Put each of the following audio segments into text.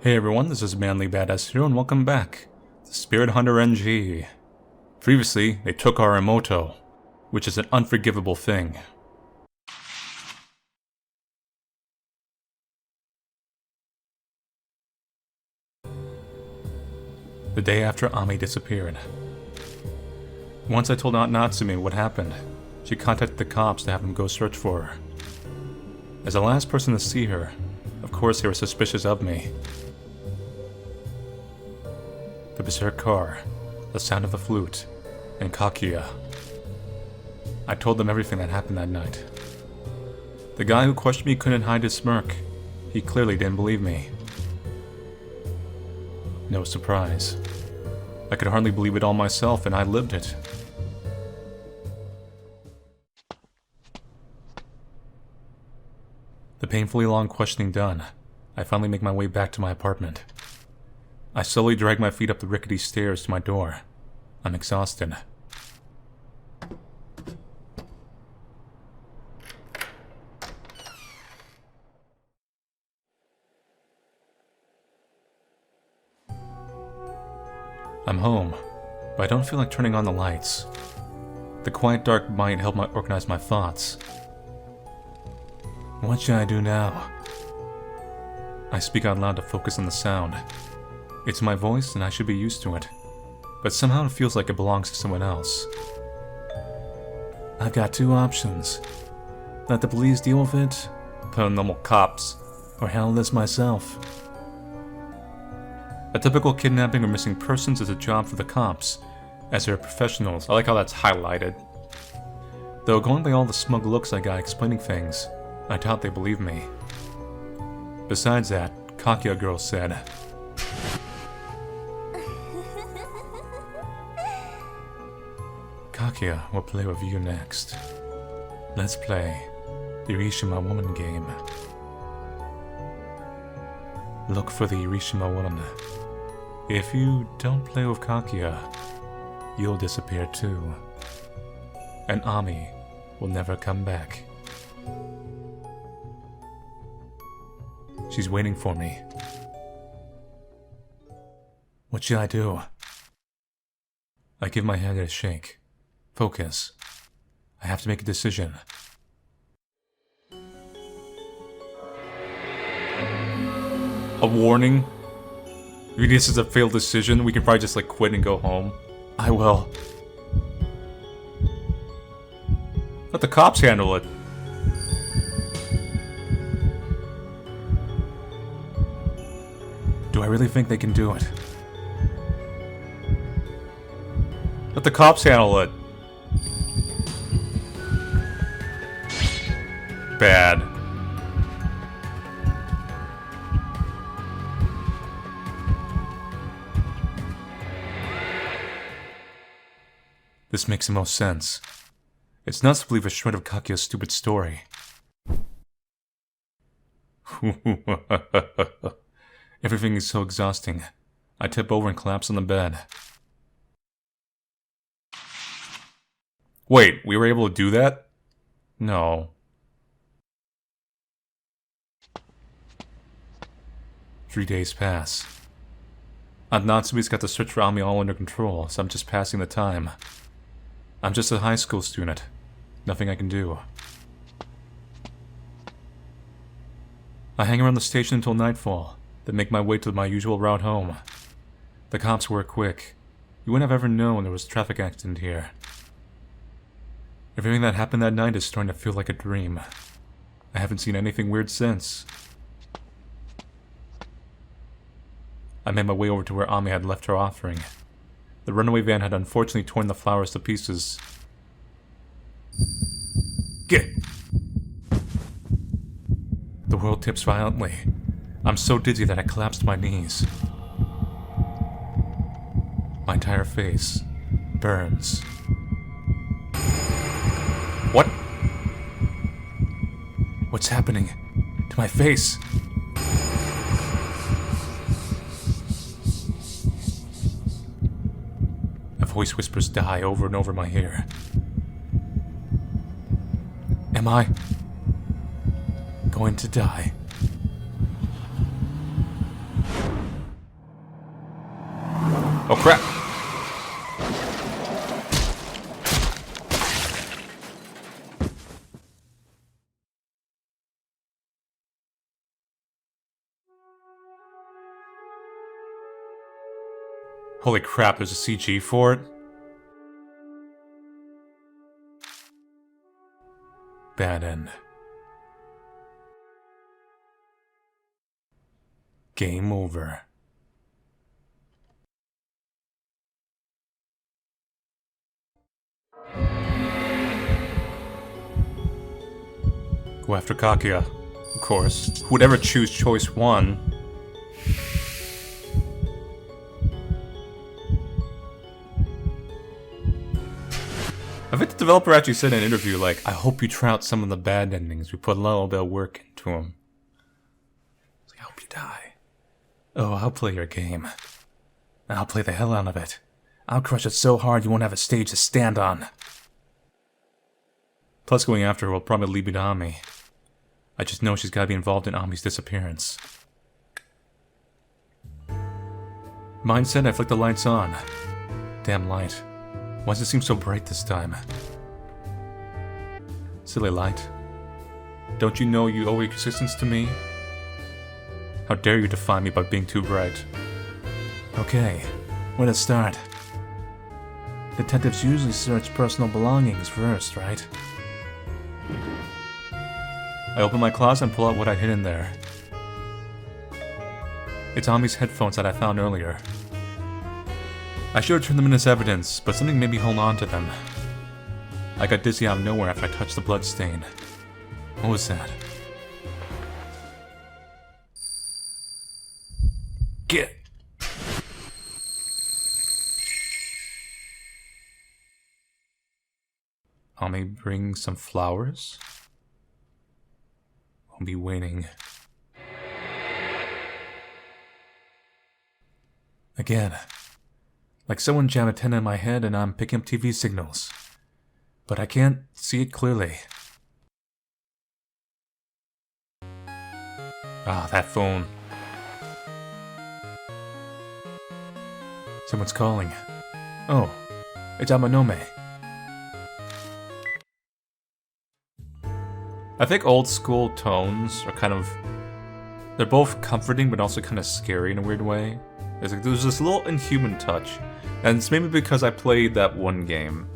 Hey everyone, this is Manly Badass Hero and welcome back to Spirit Hunter NG. Previously, they took our Emoto, which is an unforgivable thing. The day after Ami disappeared. Once I told Aunt Natsume what happened, she contacted the cops to have them go search for her. As the last person to see her, of course they were suspicious of me. The berserk car, the sound of the flute, and Kakia. I told them everything that happened that night. The guy who questioned me couldn't hide his smirk. He clearly didn't believe me. No surprise. I could hardly believe it all myself, and I lived it. The painfully long questioning done, I finally make my way back to my apartment. I slowly drag my feet up the rickety stairs to my door. I'm exhausted. I'm home, but I don't feel like turning on the lights. The quiet dark might help me organize my thoughts. What should I do now? I speak out loud to focus on the sound. It's my voice and I should be used to it, but somehow it feels like it belongs to someone else. I've got two options. Let the police deal with it, put on normal cops, or handle this myself. A typical kidnapping or missing persons is a job for the cops, as they're professionals. I like how that's highlighted. Though going by all the smug looks I got explaining things, I doubt they believe me. Besides that, Kakia girl said, Kakia will play with you next. Let's play the Urashima Woman game. Look for the Urashima Woman. If you don't play with Kakia, you'll disappear too. And Ami will never come back. She's waiting for me. What should I do? I give my head a shake. Focus. I have to make a decision. A warning? If this is a failed decision, we can probably just quit and go home. I will. Let the cops handle it. Do I really think they can do it? Let the cops handle it. Bad. This makes the most sense. It's nuts to believe a shred of Kakia's stupid story. Everything is so exhausting. I tip over and collapse on the bed. Wait, we were able to do that? No. Three days pass. Aunt Natsume's got the search for Ami all under control, so I'm just passing the time. I'm just a high school student. Nothing I can do. I hang around the station until nightfall, then make my way to my usual route home. The cops were quick. You wouldn't have ever known there was a traffic accident here. Everything that happened that night is starting to feel like a dream. I haven't seen anything weird since. I made my way over to where Ami had left her offering. The runaway van had unfortunately torn the flowers to pieces. Get! The world tips violently. I'm so dizzy that I collapsed to my knees. My entire face burns. What? What's happening to my face? A voice whispers die over and over my ear. Am I going to die? Oh crap! Holy crap, there's a CG for it? Bad end. Game over. Go after Kaguya, of course. Who would ever choose choice 1? I think the developer actually said in an interview, like, I hope you try out some of the bad endings. We put a little bit of work into them. It's like, I hope you die. Oh, I'll play your game. I'll play the hell out of it. I'll crush it so hard you won't have a stage to stand on. Plus, going after her will probably lead me to Ami. I just know she's gotta be involved in Ami's disappearance. Mindset, I flick the lights on. Damn light. Why does it seem so bright this time? Silly light. Don't you know you owe your existence to me? How dare you define me by being too bright? Okay, where to start? Detectives usually search personal belongings first, right? I open my closet and pull out what I hid in there. It's Ami's headphones that I found earlier. I should have turned them in as evidence, but something made me hold on to them. I got dizzy out of nowhere after I touched the blood stain. What was that? Get! Ami bring some flowers? I'll be waiting. Again. Like someone jammed a antenna in my head and I'm picking up TV signals. But I can't see it clearly. Ah, that phone. Someone's calling. Oh, it's Amanome. I think old school tones are kind of... They're both comforting but also kind of scary in a weird way. There's this little inhuman touch. And it's maybe because I played that one game.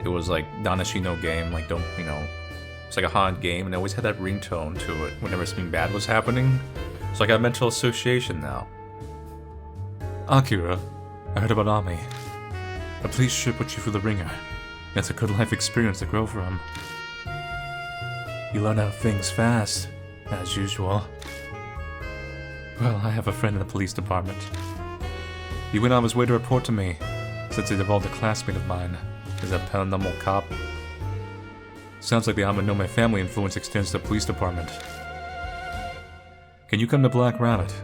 It was like Danashino game, like it's like a haunted game, and it always had that ringtone to it whenever something bad was happening. So I got a mental association now. Akira, I heard about Ami. A police should put you through the ringer. It's a good life experience to grow from. You learn out things fast, as usual. Well, I have a friend in the police department. He went on his way to report to me, since it involved a classmate of mine. Is a paranormal cop. Sounds like the Amanome family influence extends to the police department. Can you come to Black Rabbit?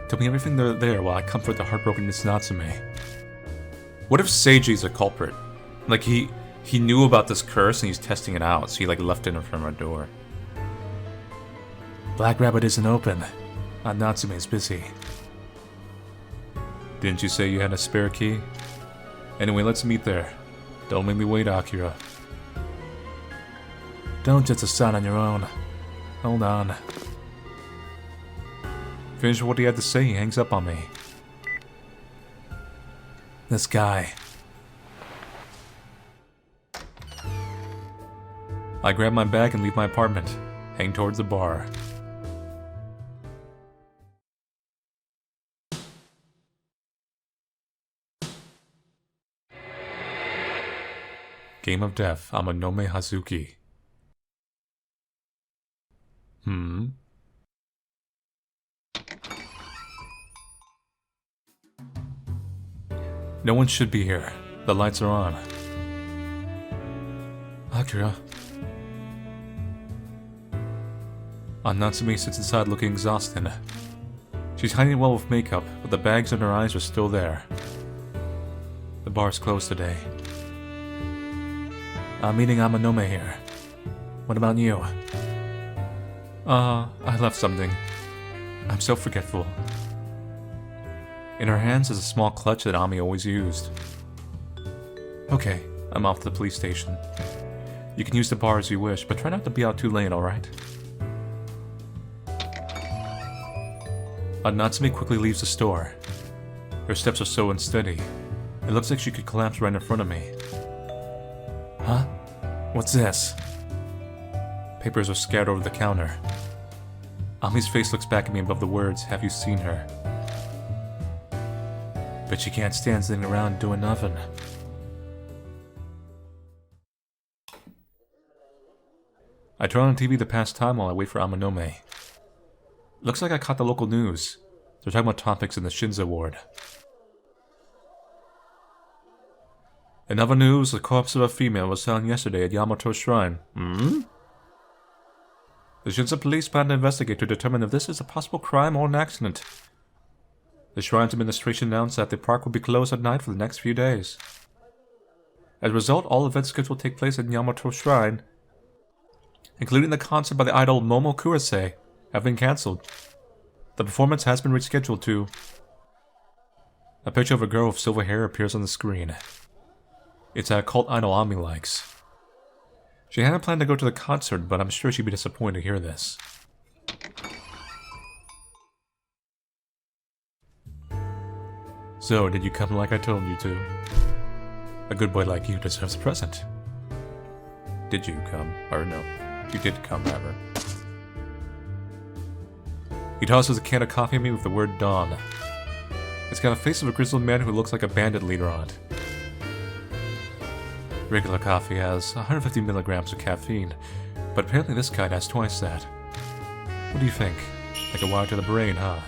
Tell me everything there while I comfort the heartbroken Natsume. What if Seiji's a culprit? Like he knew about this curse and he's testing it out, so he like left it in front of our door. Black Rabbit isn't open. Natsume's busy. Didn't you say you had a spare key? Anyway, let's meet there. Don't make me wait, Akira. Don't just decide on your own. Hold on. Finish what he had to say, he hangs up on me. This guy. I grab my bag and leave my apartment, heading towards the bar. Game of Death, Amanome Hazuki. No one should be here. The lights are on. Akira. Natsume sits inside looking exhausted. She's hiding well with makeup, but the bags in her eyes are still there. The bar's closed today. I'm meeting Amanome here. What about you? I left something. I'm so forgetful. In her hands is a small clutch that Ami always used. Okay, I'm off to the police station. You can use the bar as you wish, but try not to be out too late, alright? Natsume quickly leaves the store. Her steps are so unsteady. It looks like she could collapse right in front of me. Huh? What's this? Papers are scattered over the counter. Ami's face looks back at me above the words, "Have you seen her?" But she can't stand sitting around doing nothing. I turn on the TV to pass time while I wait for Amanome. Looks like I caught the local news. They're talking about topics in the Shinza ward. In other news, the corpse of a female was found yesterday at Yamato Shrine. The Shinza police plan to investigate to determine if this is a possible crime or an accident. The Shrine's administration announced that the park will be closed at night for the next few days. As a result, all events scheduled to take place at Yamato Shrine, including the concert by the idol Momo Kurase, have been cancelled. The performance has been rescheduled to... A picture of a girl with silver hair appears on the screen. It's a cult idol Ami likes. She hadn't planned to go to the concert, but I'm sure she'd be disappointed to hear this. So, did you come like I told you to? A good boy like you deserves a present. Did you come? Or no, you did come, rather. He tosses a can of coffee at me with the word Dawn. It's got a face of a grizzled man who looks like a bandit leader on it. Regular coffee has 150 milligrams of caffeine, but apparently this kind has twice that. What do you think? Like a wire to the brain, huh?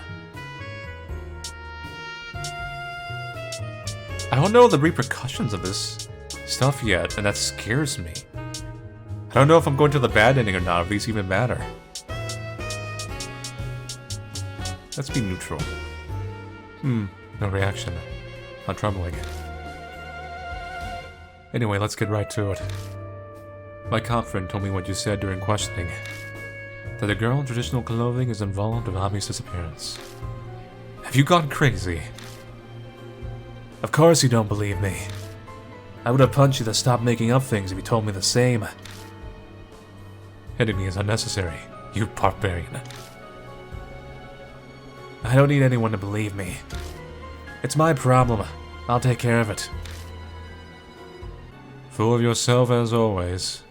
I don't know the repercussions of this stuff yet, and that scares me. I don't know if I'm going to the bad ending or not, if these even matter. Let's be neutral. No reaction. Not troubling. Anyway, let's get right to it. My cop friend told me what you said during questioning. That a girl in traditional clothing is involved in Ami's disappearance. Have you gone crazy? Of course you don't believe me. I would have punched you to stop making up things if you told me the same. Hitting me is unnecessary, you barbarian. I don't need anyone to believe me. It's my problem. I'll take care of it. Full of yourself as always.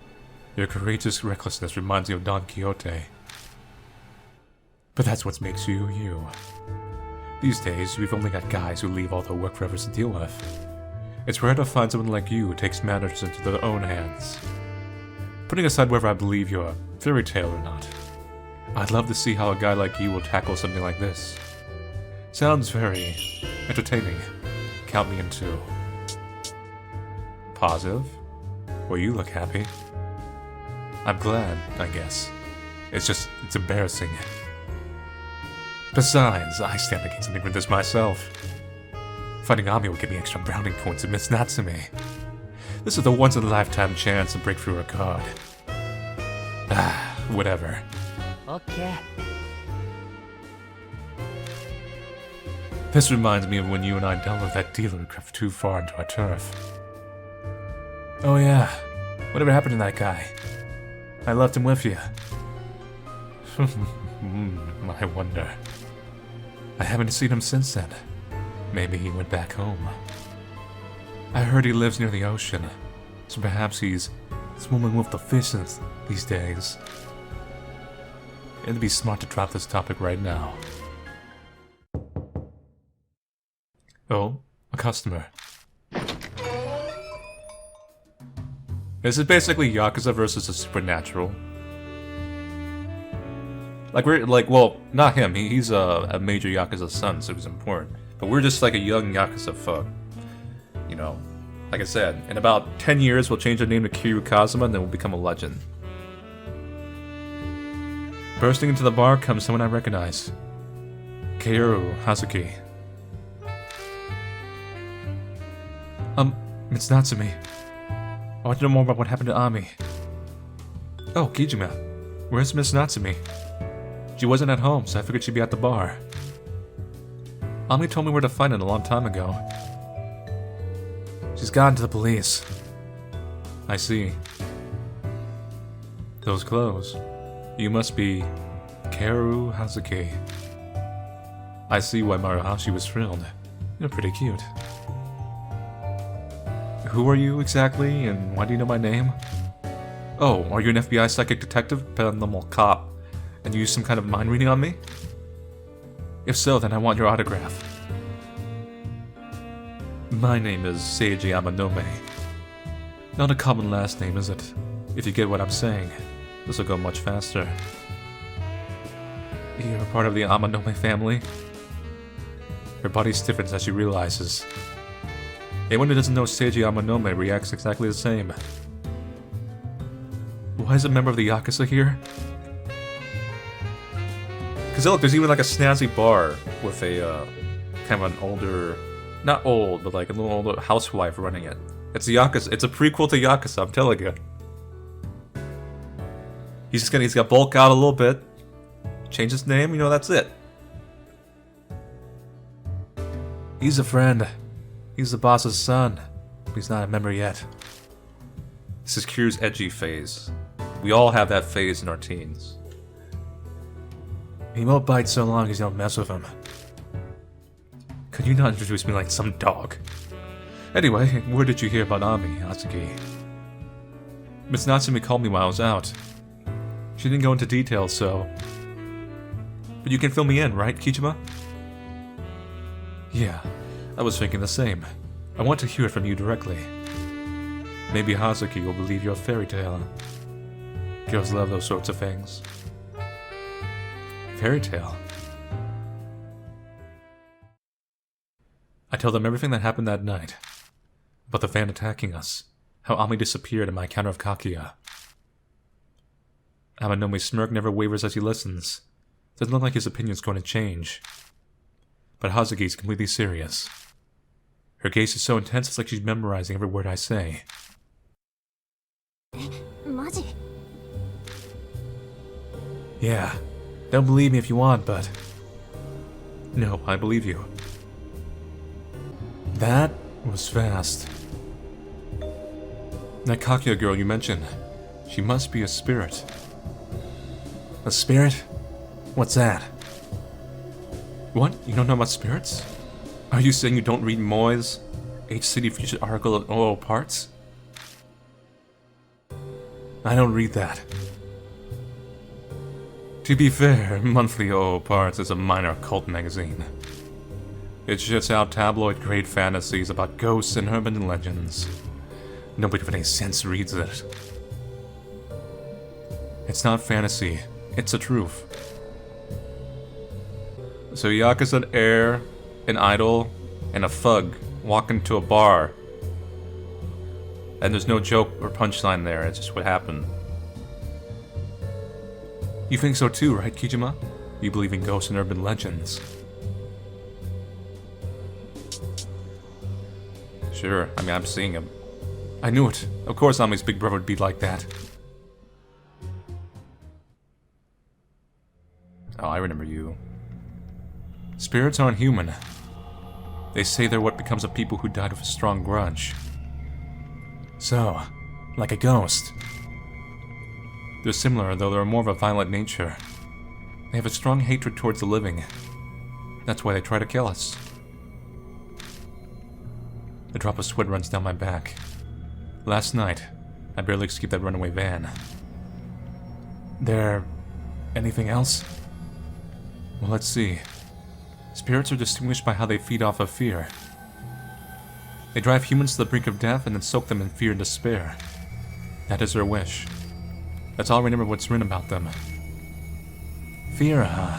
Your courageous recklessness reminds me of Don Quixote. But that's what makes you, you. These days, we've only got guys who leave all their work for others to deal with. It's rare to find someone like you who takes matters into their own hands. Putting aside whether I believe you're a fairy tale or not, I'd love to see how a guy like you will tackle something like this. Sounds very entertaining. Count me in too. Positive? Well, you look happy. I'm glad, I guess. It's embarrassing. Besides, I stand against something like this myself. Fighting Ami will give me extra browning points and Miss Natsume. This is the once-in-a-lifetime chance to break through her guard. Whatever. Okay. This reminds me of when you and I dealt with that dealer who crept too far into our turf. Oh yeah, whatever happened to that guy? I left him with you. I wonder. I haven't seen him since then. Maybe he went back home. I heard he lives near the ocean, so perhaps he's swimming with the fishes these days. It'd be smart to drop this topic right now. Oh, a customer. This is basically Yakuza versus the Supernatural. Well, not him. He's a major Yakuza son, so he's important. But we're just like a young Yakuza folk. You know, like I said, in about 10 years we'll change our name to Kiryu Kazuma and then we'll become a legend. Bursting into the bar comes someone I recognize. Kaoru Hazuki. It's Natsume. I want to know more about what happened to Ami. Oh, Kijima. Where's Miss Natsume? She wasn't at home, so I figured she'd be at the bar. Ami told me where to find it a long time ago. She's gone to the police. I see. Those clothes. You must be Kaoru Hazuki. I see why Maruhashi was thrilled. You're pretty cute. Who are you exactly, and why do you know my name? Oh, are you an FBI psychic detective, paranormal cop, and you use some kind of mind reading on me? If so, then I want your autograph. My name is Seiji Amanome. Not a common last name, is it? If you get what I'm saying, this will go much faster. You're part of the Amanome family? Her body stiffens as she realizes. Anyone who doesn't know Seiji Amanome reacts exactly the same. Why is a member of the Yakuza here? Because look, there's even like a snazzy bar with a kind of an older, not old, but like a little older housewife running it. It's a Yakuza. It's a prequel to Yakuza, I'm telling you. He's got bulk out a little bit, change his name, you know, that's it. He's a friend. He's the boss's son. But he's not a member yet. This is Kiryu's edgy phase. We all have that phase in our teens. He won't bite so long as you don't mess with him. Could you not introduce me like some dog? Anyway, where did you hear about Ami, Atsuki? Miss Natsumi called me while I was out. She didn't go into details, so... But you can fill me in, right, Kijima? Yeah, I was thinking the same. I want to hear it from you directly. Maybe Hazuki will believe your fairy tale. Girls love those sorts of things. Fairy tale? I tell them everything that happened that night. About the fan attacking us. How Ami disappeared in my encounter of Kakia. Amanome's smirk never wavers as he listens. Doesn't look like his opinion's going to change. But Hazuki's completely serious. Her gaze is so intense it's like she's memorizing every word I say. Yeah, don't believe me if you want, but... No, I believe you. That was fast. That Kakia girl you mentioned, she must be a spirit. A spirit? What's that? What? You don't know about spirits? Are you saying you don't read Moy's H-City featured article on OO Parts? I don't read that. To be fair, Monthly OO Parts is a minor cult magazine. It shits out tabloid-grade fantasies about ghosts and urban legends. Nobody with any sense reads it. It's not fantasy, it's the truth. So Yakuza, an heir, an idol, and a thug walk into a bar. And there's no joke or punchline there, it's just what happened. You think so too, right, Kijima? You believe in ghosts and urban legends. Sure, I mean, I'm seeing him. I knew it. Of course Ami's big brother would be like that. Oh, I remember you. Spirits aren't human. They say they're what becomes of people who died with a strong grudge. So, like a ghost. They're similar, though they're more of a violent nature. They have a strong hatred towards the living. That's why they try to kill us. A drop of sweat runs down my back. Last night, I barely escaped that runaway van. There... anything else? Well, let's see. Spirits are distinguished by how they feed off of fear. They drive humans to the brink of death and then soak them in fear and despair. That is their wish. That's all I remember what's written about them. Fear, huh?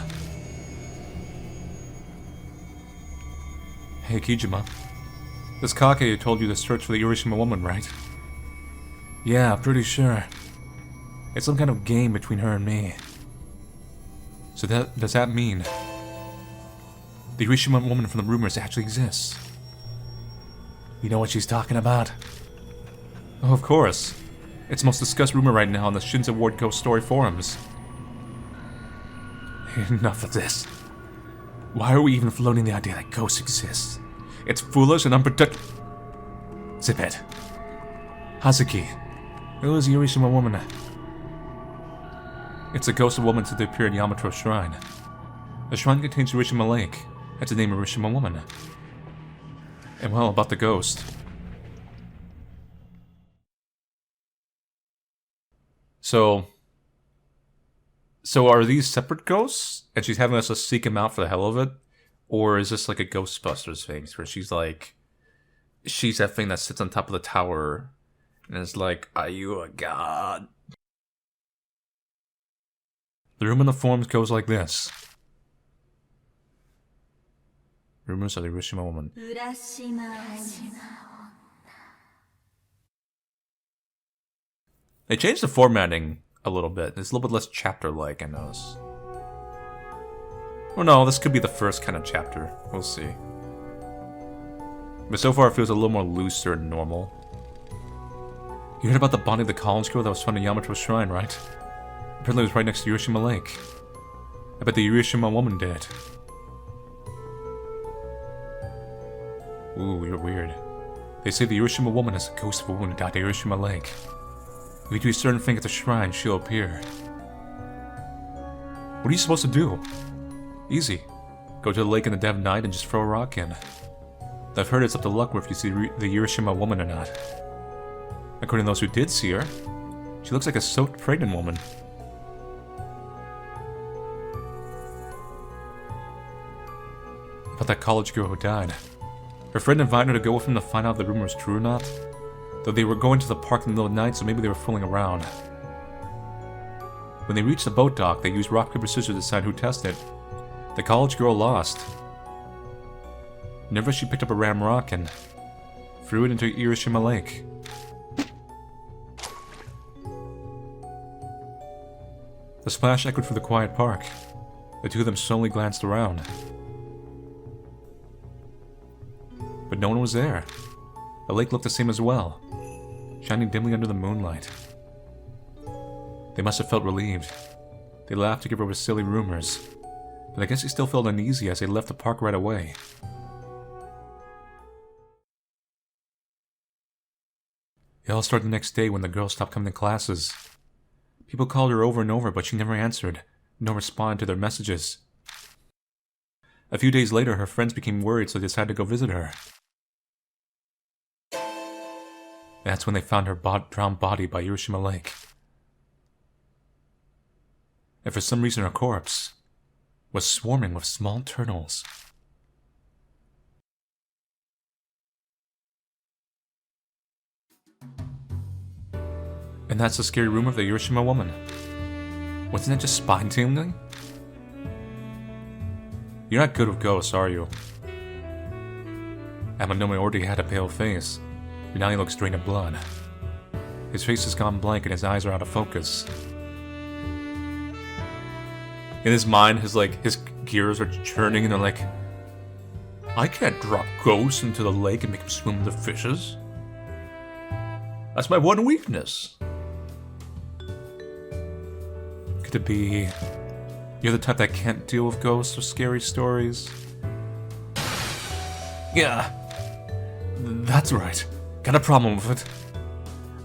Hey, Kijima. This Kake told you to search for the Urashima Woman, right? Yeah, pretty sure. It's some kind of game between her and me. So does that mean the Urashima Woman from the rumors actually exists? You know what she's talking about? Oh, of course. It's the most discussed rumor right now on the Shinza Ward Ghost Story forums. Enough of this. Why are we even floating the idea that ghosts exist? It's foolish and unproductive. Zip it. Hazuki. Who is Urashima Woman? It's a ghost of a woman said to appear at Yamato Shrine. The shrine contains Urashima Lake. That's the name of Urashima Woman. And well, about the ghost. So are these separate ghosts? And she's having us just seek him out for the hell of it? Or is this like a Ghostbusters thing where she's like... She's that thing that sits on top of the tower and is like, are you a god? The room in the forums goes like this. Rumors of the Urashima Woman. They changed the formatting a little bit. It's a little bit less chapter-like, I notice. Well, no, this could be the first kind of chapter. We'll see. But so far it feels a little more looser and normal. You heard about the body of the college girl that was found in Yamato Shrine, right? Apparently it was right next to Urashima Lake. I bet the Urashima Woman did. Ooh, you're weird. They say the Urashima Woman is a ghost of a woman who died at Urashima Lake. If you do a certain thing at the shrine, she'll appear. What are you supposed to do? Easy. Go to the lake in the dead of night and just throw a rock in. I've heard it's up to luck if you see the Urashima Woman or not. According to those who did see her, she looks like a soaked pregnant woman. About that college girl who died. Her friend invited her to go with him to find out if the rumor was true or not. Though they were going to the park in the middle of the night, so maybe they were fooling around. When they reached the boat dock, they used rock, paper, scissors to decide who tested. The college girl lost. Nervous, she picked up a ram rock and threw it into Urashima Lake. The splash echoed through the quiet park. The two of them slowly glanced around. But no one was there. The lake looked the same as well, shining dimly under the moonlight. They must have felt relieved. They laughed to give over silly rumors, but I guess they still felt uneasy as they left the park right away. It all started the next day when the girl stopped coming to classes. People called her over and over, but she never answered, nor responded to their messages. A few days later, her friends became worried, so they decided to go visit her. That's when they found her drowned body by Urashima Lake. And for some reason her corpse was swarming with small turtles. And that's the scary rumor of the Urashima Woman. Wasn't that just spine-tingling? You're not good with ghosts, are you? Amanome already had a pale face, but now he looks drained of blood. His face has gone blank and his eyes are out of focus. In his mind, his gears are churning and they're like, I can't drop ghosts into the lake and make them swim with the fishes. That's my one weakness. Could it be you're the type that can't deal with ghosts or scary stories? Yeah, that's right. Got a problem with it.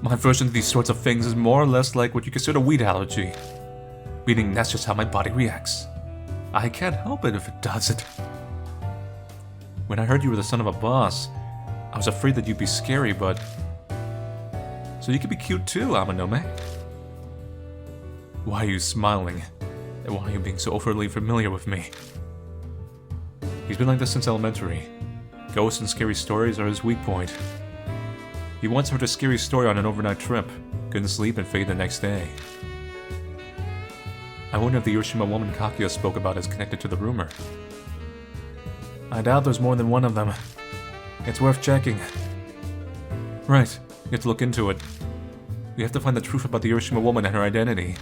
My version of these sorts of things is more or less like what you consider a weed allergy. Meaning that's just how my body reacts. I can't help it if it does it. When I heard you were the son of a boss, I was afraid that you'd be scary, but... So you could be cute too, Amanome. Why are you smiling? And why are you being so overly familiar with me? He's been like this since elementary. Ghosts and scary stories are his weak point. He once heard a scary story on an overnight trip, couldn't sleep and faded the next day. I wonder if the Urashima Woman Kakuya spoke about is connected to the rumor. I doubt there's more than one of them. It's worth checking. Right, you have to look into it. We have to find the truth about the Urashima Woman and her identity.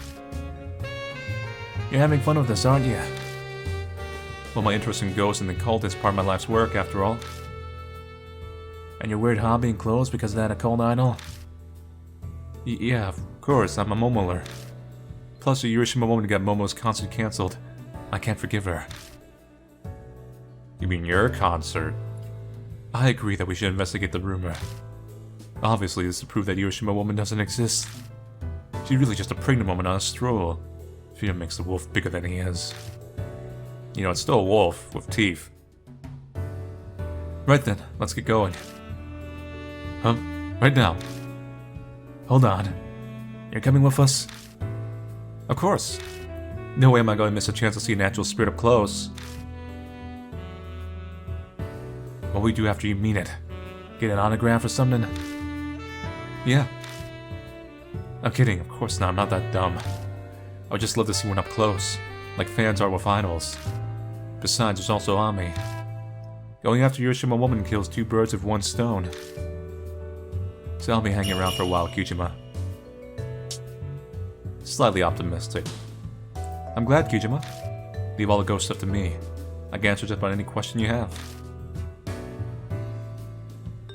You're having fun with this, aren't you? Well, my interest in ghosts and the cult is part of my life's work, after all. And your weird hobby and clothes because of that occult idol? Yeah, of course, I'm a Momoler. Plus, the Urashima Woman got Momo's concert cancelled. I can't forgive her. You mean your concert? I agree that we should investigate the rumor. Obviously, this is to prove that Urashima Woman doesn't exist. She's really just a pregnant woman on a stroll. Fear makes the wolf bigger than he is. You know, it's still a wolf with teeth. Right then, let's get going. Huh? Right now. Hold on. You're coming with us? Of course. No way am I going to miss a chance to see an actual spirit up close. What will we do after you meet it? Get an autograph or something? Yeah. I'm kidding, of course not, I'm not that dumb. I would just love to see one up close, like fans are with idols. Besides, there's also Ami. Going after Urashima Woman kills two birds with one stone. So I'll be hanging around for a while, Kijima. Slightly optimistic. I'm glad, Kijima. Leave all the ghost stuff to me. I can answer just about any question you have.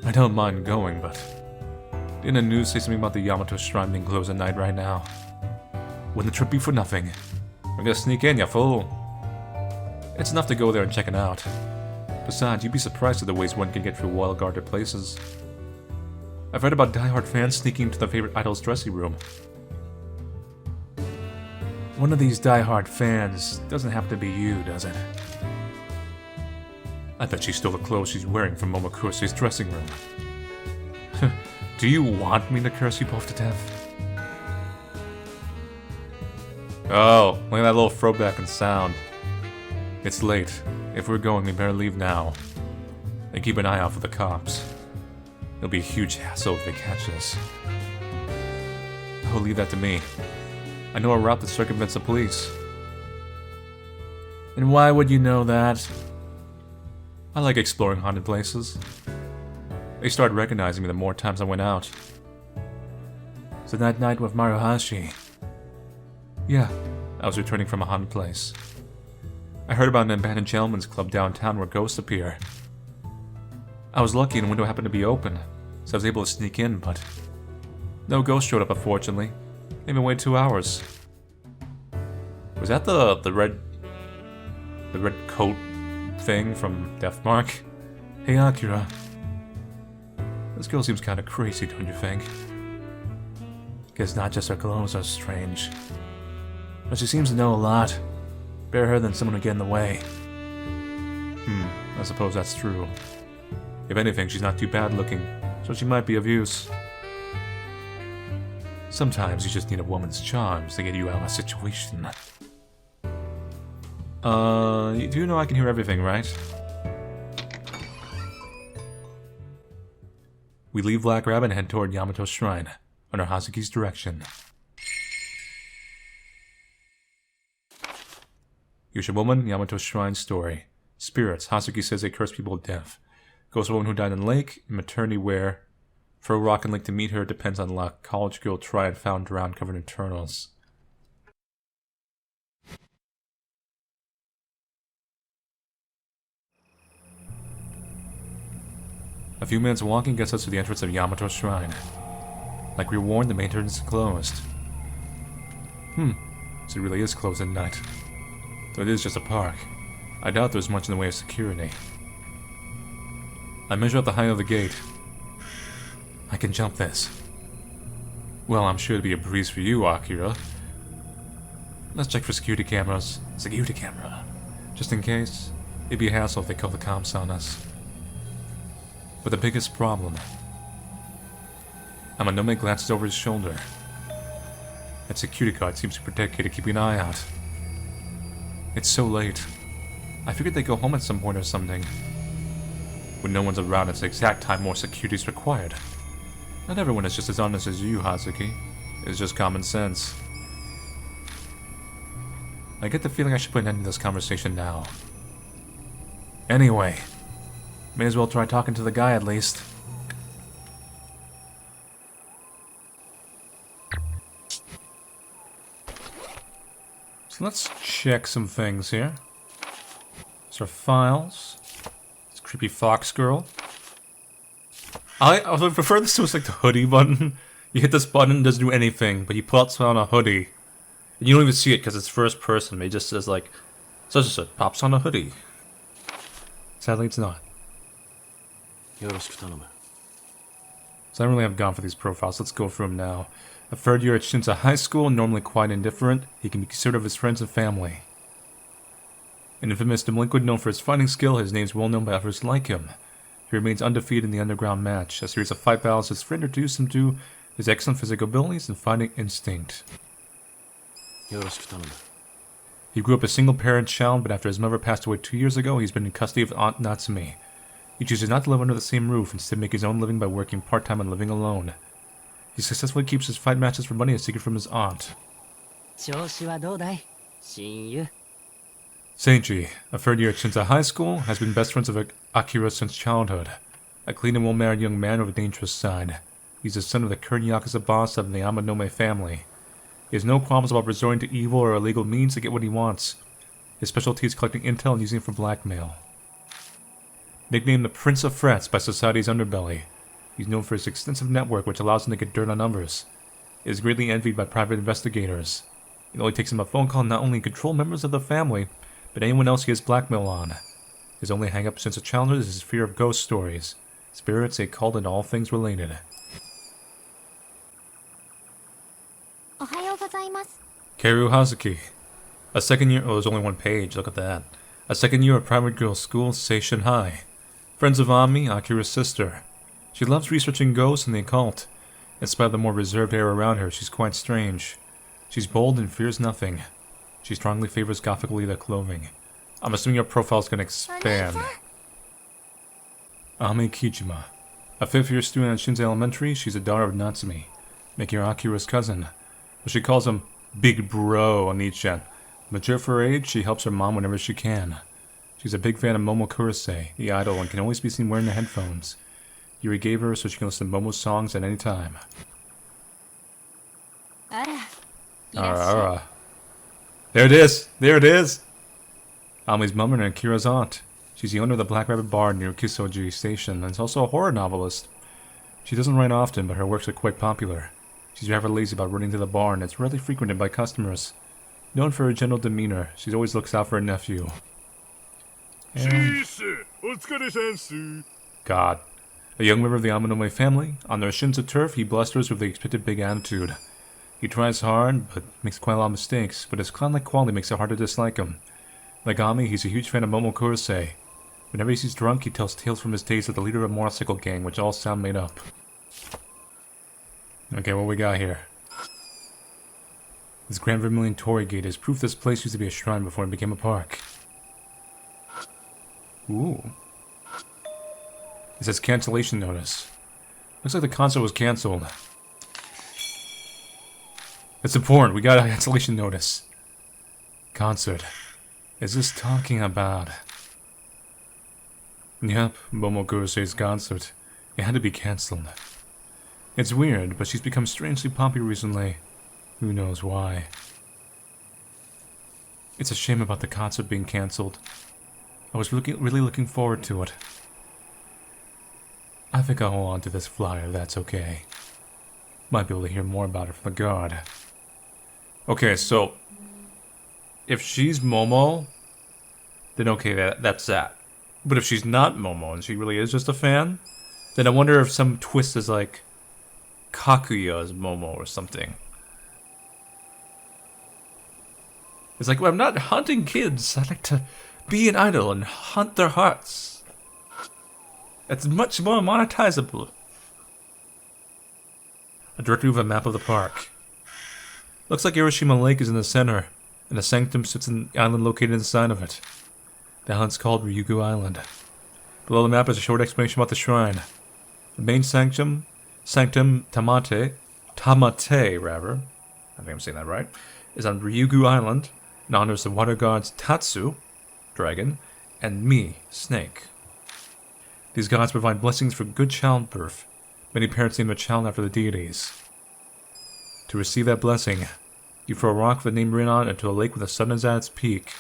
I don't mind going, but didn't the news say something about the Yamato Shrine being closed at night right now? Wouldn't the trip be for nothing? We're gonna sneak in, ya fool. It's enough to go there and check it out. Besides, you'd be surprised at the ways one can get through well-guarded places. I've read about die-hard fans sneaking into their favorite idol's dressing room. One of these die-hard fans doesn't have to be you, does it? I bet she stole the clothes she's wearing from Momokuse's dressing room. Do you want me to curse you both to death? Oh, look at that little throwback and sound. It's late. If we're going, we better leave now. And keep an eye out for the cops. It'll be a huge hassle if they catch us. Oh, leave that to me. I know a route that circumvents the police. And why would you know that? I like exploring haunted places. They started recognizing me the more times I went out. So that night with Maruhashi... Yeah, I was returning from a haunted place. I heard about an abandoned gentleman's club downtown where ghosts appear. I was lucky and the window happened to be open, so I was able to sneak in, but... no ghost showed up, unfortunately. They even waited 2 hours. Was that the red coat thing from Deathmark? Hey Akira. This girl seems kinda crazy, don't you think? Guess not just her clothes are strange. But she seems to know a lot. Better her than someone to get in the way. I suppose that's true. If anything, she's not too bad looking, so she might be of use. Sometimes you just need a woman's charms to get you out of a situation. You know I can hear everything, right? We leave Black Rabbit and head toward Yamato Shrine, under Hazuki's direction. Urashima Woman, Yamato Shrine story. Spirits. Hazuki says they curse people to death. Ghost woman who died in lake, in maternity wear. Throw rock and link to meet her, depends on luck. College girl tried, found drowned, covered in turtles. A few minutes walking gets us to the entrance of Yamato Shrine. Like we were warned, the main entrance is closed. So it really is closed at night. Though it is just a park. I doubt there's much in the way of security. I measure out the height of the gate. I can jump this. Well, I'm sure it'd be a breeze for you, Akira. Let's check for security cameras. Security camera. Just in case. It'd be a hassle if they call the cops on us. But the biggest problem... Amanome glances over his shoulder. That security guard seems to be dedicated to keeping an eye out. It's so late. I figured they'd go home at some point or something. When no one's around, it's the exact time more security is required. Not everyone is just as honest as you, Hazuki. It's just common sense. I get the feeling I should put an end to this conversation now. Anyway, may as well try talking to the guy at least. So let's check some things here. These are files. This creepy fox girl. I would prefer this to like the hoodie button. You hit this button, it doesn't do anything, but you puts on a hoodie. And you don't even see it because it's first person. It just says like, such and such pops on a hoodie. Sadly, it's not. よろしく頼む。 So I don't really have gone for these profiles. Let's go through them now. A third year at Shinza High School, normally quite indifferent, he can be considerate of his friends and family. An infamous delinquent known for his fighting skill, his name is well known by others like him. He remains undefeated in the underground match. A series of fight battles his friend introduced him to, his excellent physical abilities and fighting instinct. よろしく頼む。 He grew up a single-parent child, but after his mother passed away 2 years ago, he's been in custody of Aunt Natsume. He chooses not to live under the same roof, instead make his own living by working part-time and living alone. He successfully keeps his fight matches for money a secret from his aunt. 調子はどうだい親友 Seiji, a third year at Shinza High School, has been best friends of Akira since childhood. A clean and well-married young man with a dangerous side. He's the son of the current Yakuza boss of the Yamanome family. He has no qualms about resorting to evil or illegal means to get what he wants. His specialty is collecting intel and using it for blackmail. Nicknamed the Prince of Threats by society's underbelly, he's known for his extensive network which allows him to get dirt on others. He is greatly envied by private investigators. It only takes him a phone call not only to control members of the family, but anyone else he has blackmail on. His only hang-up since a childhood is his fear of ghost stories, spirits, occult, and all things related. おはようございます Keru Hazuki. A second year... Oh, there's only one page, look at that. A second year at private girls' school, Seishin High. Friends of Ami, Akira's sister. She loves researching ghosts and the occult. In spite of the more reserved air around her, she's quite strange. She's bold and fears nothing. She strongly favors Gothic Lolita clothing. I'm assuming your profile's gonna expand. Ami Kijima. A 5th year student at Shinzai Elementary, she's a daughter of Natsume, making her Akira's cousin. But she calls him Big Bro on Nichan. Mature for her age, she helps her mom whenever she can. She's a big fan of Momo Kurose, the idol, and can always be seen wearing the headphones. Yuri gave her so she can listen to Momo's songs at any time. あらいらっしゃい Ara. There it is! There it is! Ami's mom and Akira's aunt. She's the owner of the Black Rabbit Bar near Kusoji Station, and is also a horror novelist. She doesn't write often, but her works are quite popular. She's rather lazy about running to the bar, and it's rarely frequented by customers. Known for her gentle demeanor, she always looks out for her nephew. And... God. A young member of the Amanome family, on their Shinza turf, he blusters with the expected big attitude. He tries hard, but makes quite a lot of mistakes, but his clown-like quality makes it hard to dislike him. Like Ami, he's a huge fan of Momo Kurose. Whenever he's drunk, he tells tales from his days as the leader of a motorcycle gang, which all sound made up. Okay, what we got here? This Grand Vermilion Torii Gate is proof this place used to be a shrine before it became a park. Ooh. It says cancellation notice. Looks like the concert was cancelled. It's important, we got a cancellation notice. Concert. Is this talking about... Yep, Momo Kurose's concert. It had to be cancelled. It's weird, but she's become strangely popular recently. Who knows why. It's a shame about the concert being cancelled. I was really looking forward to it. I think I'll hold on to this flyer if that's okay. Might be able to hear more about it from the guard. Okay, so... if she's Momo, then okay, that's that. But if she's not Momo and she really is just a fan, then I wonder if some twist is like... Kakuya is Momo or something. It's like, well, I'm not hunting kids. I like to be an idol and hunt their hearts. It's much more monetizable. A directory with a map of the park. Looks like Urashima Lake is in the center, and a sanctum sits in the island located inside of it. The island's called Ryugu Island. Below the map is a short explanation about the shrine. The main sanctum Tamate, rather, I think I'm saying that right, is on Ryugu Island, and honors the water gods Tatsu, dragon, and Mi, snake. These gods provide blessings for good childbirth. Many parents name their child after the deities. To receive that blessing, you throw a rock with the name written on it into a lake where the sun is at its peak.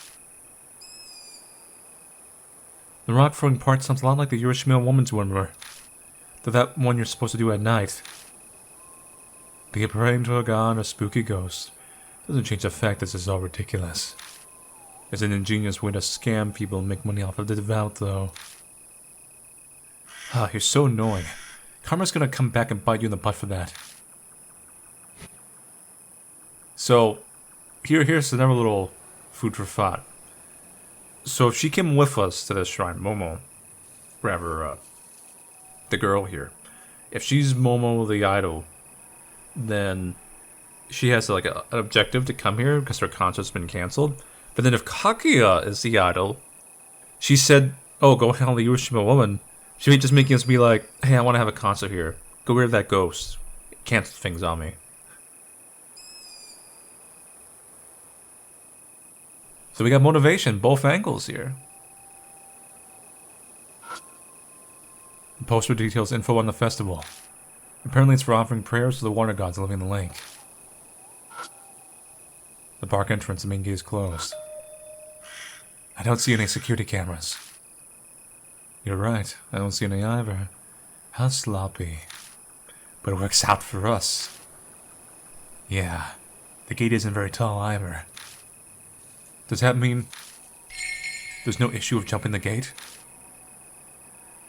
The rock throwing part sounds a lot like the Urashima Woman's one, though that one you're supposed to do at night. Be it praying to a god or a spooky ghost doesn't change the fact that this is all ridiculous. It's an ingenious way to scam people and make money off of the devout, though. Ah, you're so annoying. Karma's gonna come back and bite you in the butt for that. So, here's another little food for thought. So if she came with us to this shrine, Momo, rather, the girl here, if she's Momo the idol, then she has like an objective to come here because her concert's been cancelled. But then if Kaguya is the idol, she said, oh, go handle the Urashima Woman, she may just making us be like, hey, I want to have a concert here. Go rid of that ghost. Cancel things on me. So we got motivation, both angles here. The poster details info on the festival. Apparently it's for offering prayers to the water gods living in the lake. The park entrance, the main gate is closed. I don't see any security cameras. You're right, I don't see any either. How sloppy. But it works out for us. Yeah, the gate isn't very tall either. Does that mean there's no issue of jumping the gate?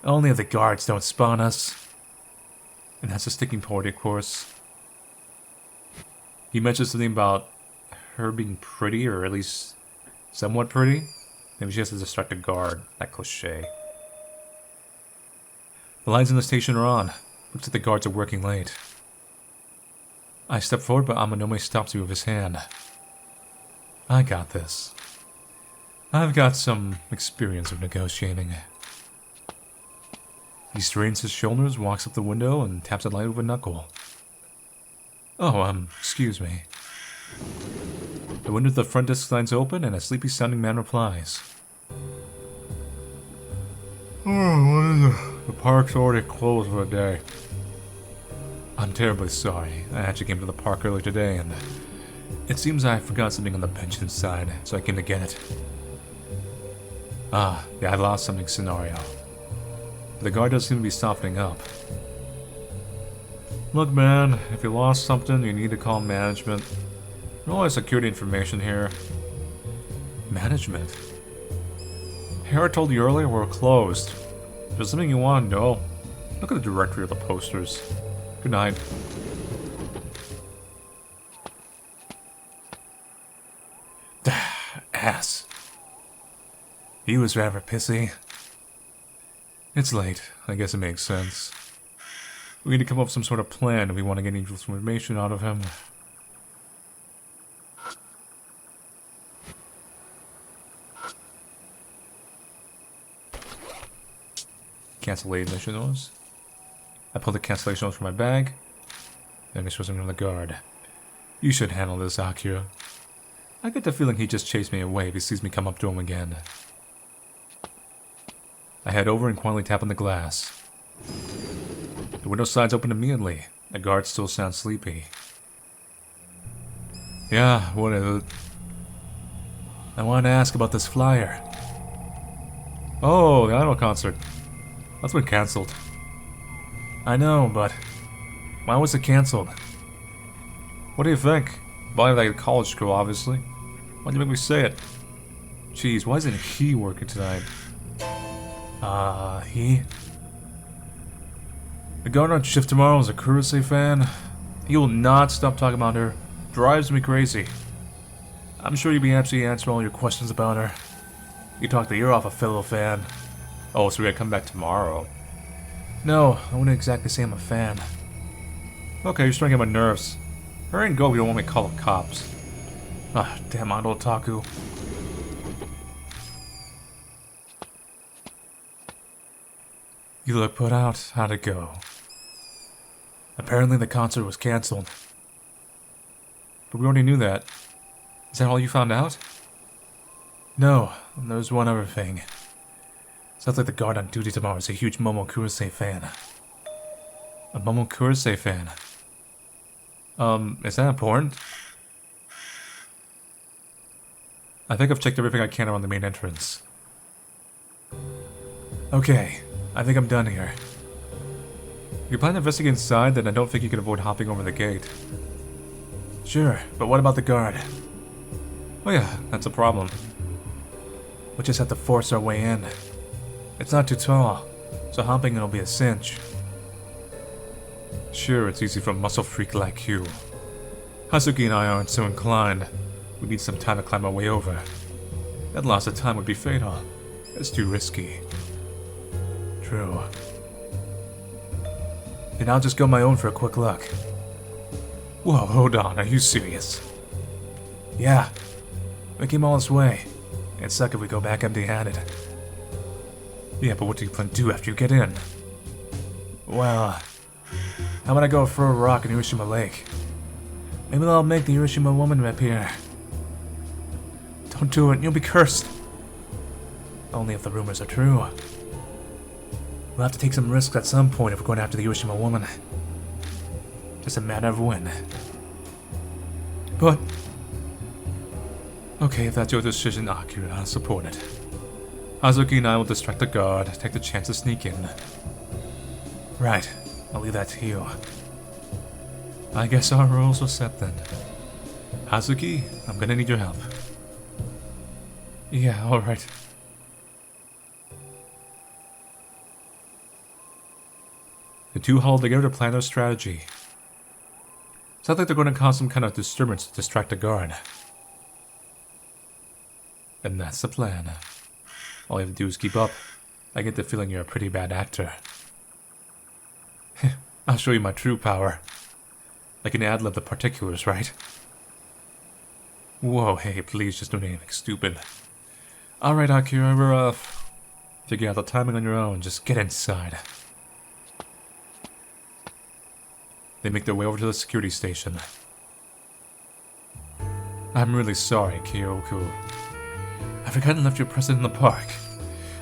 Only if the guards don't spawn us. And that's a sticking point, of course. He mentioned something about her being pretty, or at least somewhat pretty. Maybe she has to distract a guard. That cliche. The lights in the station are on. Looks like the guards are working late. I step forward, but Amanome stops me with his hand. I got this. I've got some experience of negotiating. He straightens his shoulders, walks up the window, and taps the light with a knuckle. Oh, excuse me. The window of the front desk slides open, and a sleepy-sounding man replies. Oh, what is it? The park's already closed for the day. I'm terribly sorry. I actually came to the park earlier today, and it seems I forgot something on the bench inside, so I came to get it. Ah, yeah, I lost something scenario. The guard does seem to be softening up. Look, man, if you lost something, you need to call management. No security information here. Management? Hera told you earlier we're closed. If there's something you want to know, look at the directory of the posters. Good night. Ass. He was rather pissy. It's late. I guess it makes sense. We need to come up with some sort of plan if we want to get any information out of him. Cancellation notice. I pulled the cancellation notice from my bag. Then it shows him from the guard. You should handle this, Akira. I get the feeling he just chased me away if he sees me come up to him again. I head over and quietly tap on the glass. The window slides open immediately. The guard still sounds sleepy. Yeah, what is it? I wanted to ask about this flyer. Oh, the idol concert. That's been cancelled. I know, but why was it cancelled? What do you think? Probably like a college school, obviously. Why'd you make me say it? Jeez, why isn't he working tonight? He? The guard on shift tomorrow is a Kurose fan. He will not stop talking about her. Drives me crazy. I'm sure you'll be absolutely answering all your questions about her. You talked the ear off a fellow fan. Oh, so we're gonna come back tomorrow. No, I wouldn't exactly say I'm a fan. Okay, you're starting to get my nerves. Hurry and go if you don't want me to call the cops. Ah, damn idol otaku. You look put out. How'd it go? Apparently the concert was cancelled. But we already knew that. Is that all you found out? No, there's one other thing. Sounds like the guard on duty tomorrow is a huge Momo Kurose fan. A Momo Kurose fan? Is that important? I think I've checked everything I can around the main entrance. Okay, I think I'm done here. If you plan to investigate inside, then I don't think you can avoid hopping over the gate. Sure, but what about the guard? Oh yeah, that's a problem. We'll just have to force our way in. It's not too tall. so hopping it'll be a cinch. Sure, it's easy for a muscle freak like you. Hazuki and I aren't so inclined. We need some time to climb our way over. That loss of time would be fatal. It's too risky. True. Then I'll just go my own for a quick look. Whoa, hold on, are you serious? Yeah. We came all this way. It'd suck if we go back empty-handed. Yeah, but what do you plan to do after you get in? Well, how about I go throw a rock in Urashima Lake? Maybe that'll make the Urashima Woman appear. Don't do it, you'll be cursed. Only if the rumors are true. We'll have to take some risks at some point if we're going after the Urashima Woman. Just a matter of when. But... okay, if that's your decision, Akira, I'll support it. Hazuki and I will distract the guard, take the chance to sneak in. Right, I'll leave that to you. I guess our rules are set then. Hazuki, I'm gonna need your help. Yeah, alright. The two huddled together to plan their strategy. Sounds like they're going to cause some kind of disturbance to distract the guard. And that's the plan. All you have to do is keep up. I get the feeling you're a pretty bad actor. I'll show you my true power. I can ad-lib the particulars, right? Whoa, hey, please just don't do anything stupid. Alright, Akira, we're off. Figure out the timing on your own, just get inside. They make their way over to the security station. I'm really sorry, Kyoku. I forgot and left your present in the park.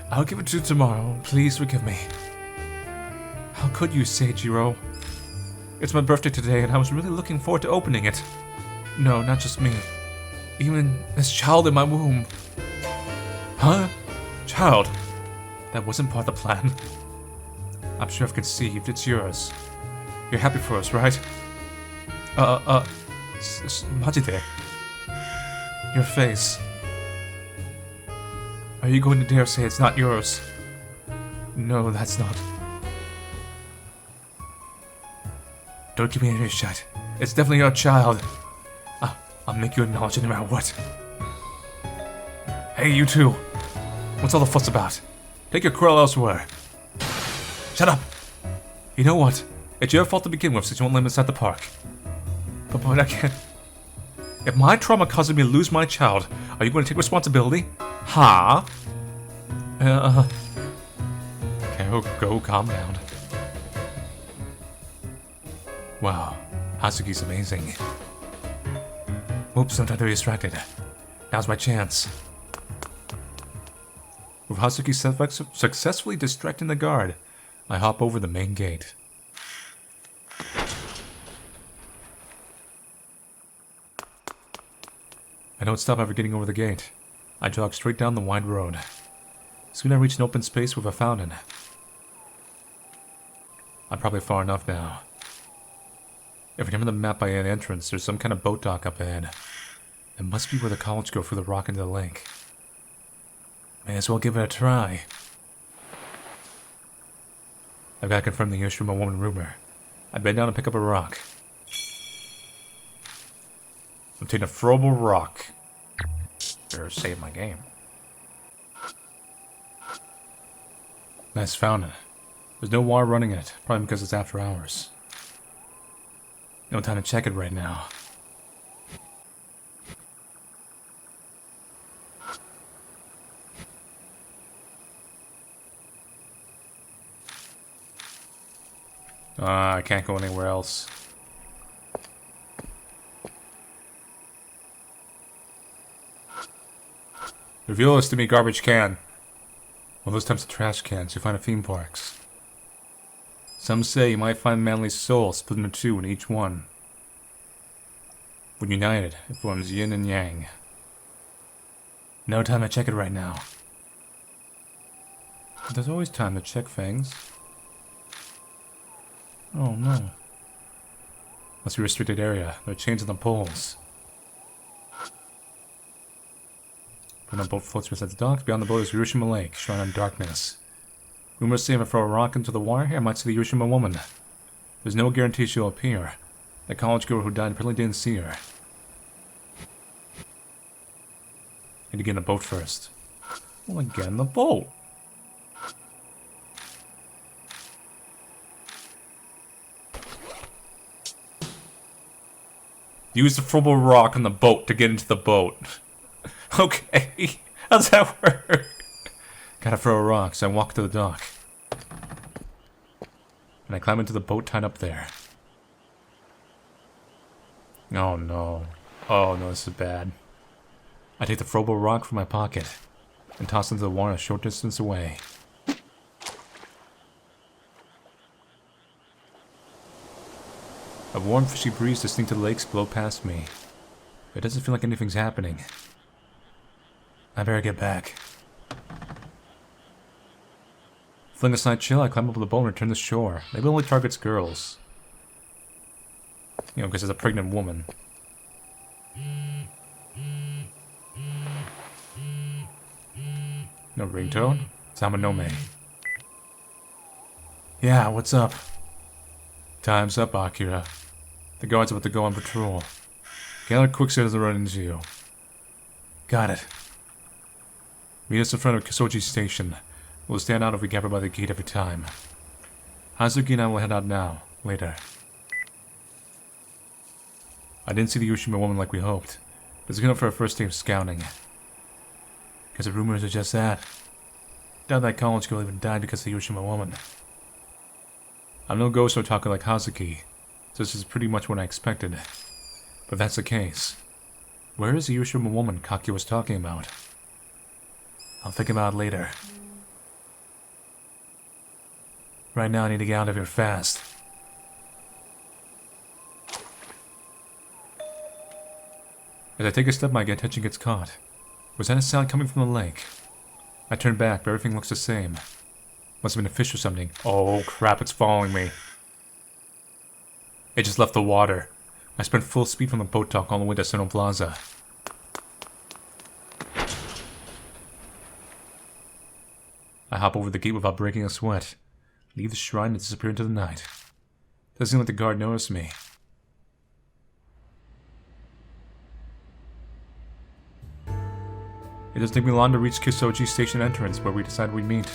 I'll give it to you tomorrow. Please forgive me. How could you, Seijiro? It's my birthday today and I was really looking forward to opening it. No, not just me. Even this child in my womb. Huh? Child? That wasn't part of the plan. I'm sure I've conceived. It's yours. You're happy for us, right? Majide. Your face. Are you going to dare say it's not yours? No, that's not. Don't give me any shit. It's definitely your child. I'll make you acknowledge it no matter what. Hey, you two. What's all the fuss about? Take your quarrel elsewhere. Shut up! You know what? It's your fault to begin with since you won't let me inside the park. But I can't... If my trauma causes me to lose my child, are you going to take responsibility? Huh? Okay, go calm down. Wow, Hazuki's amazing. Oops, I'm trying to be distracted. Now's my chance. With Hazuki successfully distracting the guard, I hop over the main gate. I don't stop after getting over the gate. I jog straight down the wide road. Soon I reach an open space with a fountain. I'm probably far enough now. If you remember the map by an entrance, there's some kind of boat dock up ahead. It must be where the college go through the rock into the lake. May as well give it a try. I've got to confirm the Urashima Woman rumor. I bend down and pick up a rock. Obtain a throwable rock. Better save my game. Nice fountain. There's no water running in it, probably because it's after hours. No time to check it right now. I can't go anywhere else. Reveal this to me, garbage can. Well, those types of trash cans you find at theme parks. Some say you might find manly soul split into two in each one. When united, it forms yin and yang. No time to check it right now. But there's always time to check things. Oh no. Must be a restricted area. There are chains on the poles. When a boat floats beside the dock, beyond the boat is Urashima Lake, shrouded in darkness. Rumors say if I throw a rock into the water here, I might see the Urashima Woman. There's no guarantee she'll appear. The college girl who died apparently didn't see her. Need to get in the boat first. I want to get in the boat. Use the throwable rock on the boat to get into the boat. Okay, how's that work? Gotta throw a rock, so I walk to the dock. And I climb into the boat tied up there. Oh no. Oh no, this is bad. I take the throwable rock from my pocket and toss it into the water a short distance away. A warm, fishy breeze distinct to the lakes blow past me. It doesn't feel like anything's happening. I better get back. Fling a slight chill, I climb up the boat and return to shore. Maybe it only targets girls. You know, because it's a pregnant woman. No ringtone? Samanome. Yeah, what's up? Time's up, Akira. The guard's about to go on patrol. Gather quick so he doesn't run into you. Got it. Meet us in front of Kisoji Station. We'll stand out if we gather by the gate every time. Hazuki and I will head out now. Later. I didn't see the Urashima Woman like we hoped. It's good enough for a first day of scouting. Because the rumors are just that. Doubt that college girl even died because of the Urashima Woman. I'm no ghost or talker like Hazuki, so this is pretty much what I expected. But if that's the case, where is the Urashima Woman Kaki was talking about? I'll think about it later. Right now I need to get out of here fast. As I take a step, my attention gets caught. Was that a sound coming from the lake? I turn back, but everything looks the same. Must have been a fish or something. Oh crap, it's following me. It just left the water. I spent full speed from the boat dock all the way to Seno Plaza. I hop over the gate without breaking a sweat. Leave the shrine and disappear into the night. Doesn't seem like the guard noticed me. It doesn't take me long to reach Kisoji Station entrance, where we decide we meet.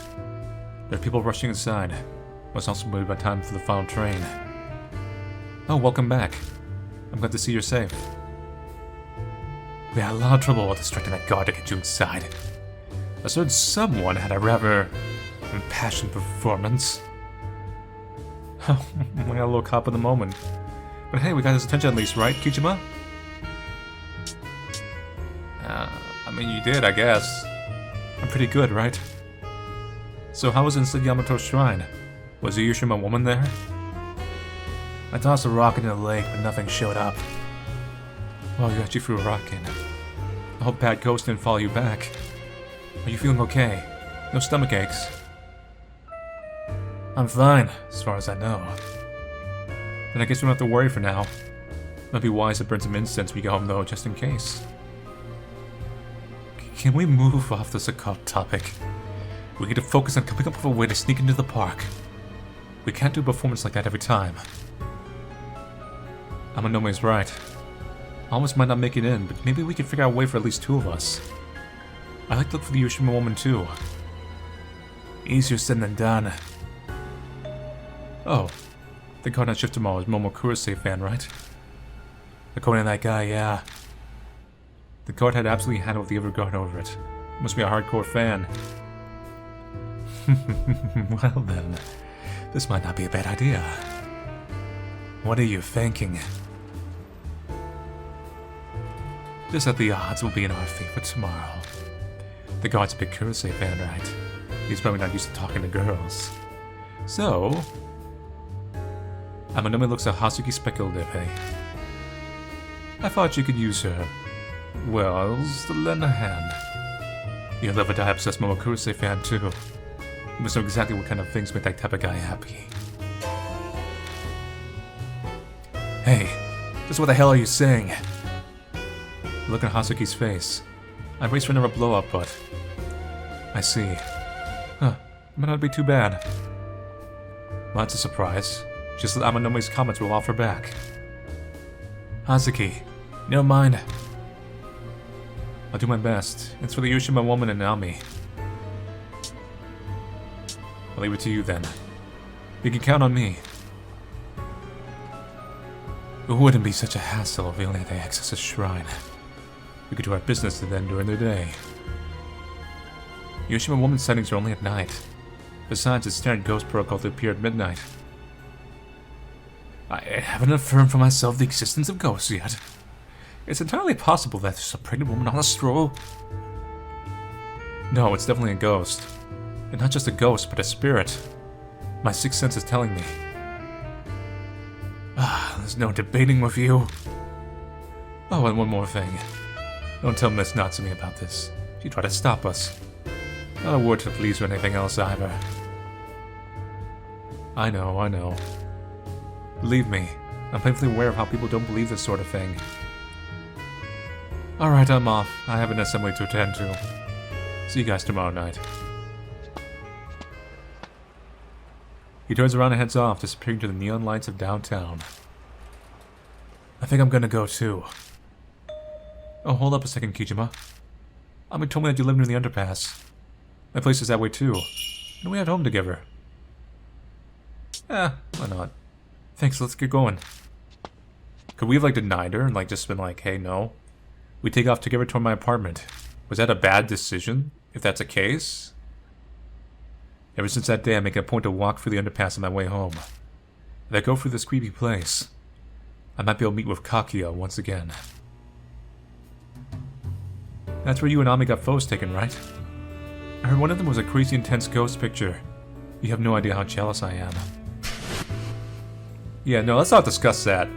There are people rushing inside. Must also be by time for the final train. Oh, welcome back. I'm glad to see you're safe. We had a lot of trouble while distracting that guard to get you inside. A certain someone had a rather impassioned performance. Oh, I got a little caught up in the moment. But hey, we got his attention at least, right, Kijima? I mean, you did, I guess. I'm pretty good, right? So how was it inside Yamato's shrine? Was the Urashima Woman there? I tossed a rock into the lake, but nothing showed up. Well, you actually threw a rock in. I hope Bad Ghost didn't follow you back. Are you feeling okay? No stomach aches? I'm fine, as far as I know. Then I guess we don't have to worry for now. Might be wise to burn some incense when we get home, though, just in case. Can we move off this occult topic? We need to focus on coming up with a way to sneak into the park. We can't do a performance like that every time. Amanome's right. Almost might not make it in, but maybe we can figure out a way for at least two of us. I'd like to look for the Urashima Woman too. Easier said than done. Oh, the guard on shift tomorrow is Momokurase fan, right? According to that guy, yeah. The guard had absolutely handled the other guard over it. Must be a hardcore fan. Well then, this might not be a bad idea. What are you thinking? Just that the odds will be in our favor tomorrow. The guard's a big Kurose fan, right? He's probably not used to talking to girls. So... Amanome looks at Hazuki speculatively. I thought you could use her... Wells, to lend a hand. You'll live or die obsessed Momokurase fan too. You must know exactly what kind of things make that type of guy happy. Hey, just what the hell are you saying? Look at Hazuki's face. I braced for another blow-up, but... I see. Huh. might not be too bad. Well, that's a surprise. Just that Amanomi's comments will offer back. Hazuki, never mind. I'll do my best. It's for the Urashima Woman and Naomi. I'll leave it to you then. You can count on me. It wouldn't be such a hassle if we only had to access a shrine. We could do our business then during the day. Urashima Woman sightings are only at night. Besides, it's standard ghost protocol to appear at midnight. I haven't affirmed for myself the existence of ghosts yet. It's entirely possible that there's a pregnant woman on a stroll. No, it's definitely a ghost. And not just a ghost, but a spirit. My sixth sense is telling me. There's no debating with you. Oh, and one more thing. Don't tell Miss Natsumi about this. She tried to stop us. Not a word to the police or anything else either. I know. Believe me, I'm painfully aware of how people don't believe this sort of thing. Alright, I'm off. I have an assembly to attend to. See you guys tomorrow night. He turns around and heads off, disappearing to the neon lights of downtown. I think I'm gonna go too. Oh, hold up a second, Kijima. Ami told me that you live near the underpass. My place is that way too. And we had home together. Why not? Thanks, let's get going. Could we have, like, denied her and, like, just been like, hey, no? We take off together toward my apartment. Was that a bad decision, if that's the case? Ever since that day, I make it a point to walk through the underpass on my way home. If I go through this creepy place, I might be able to meet with Kakia once again. That's where you and Ami got photos taken, right? I heard one of them was a crazy intense ghost picture. You have no idea how jealous I am. Yeah, no, let's not discuss that.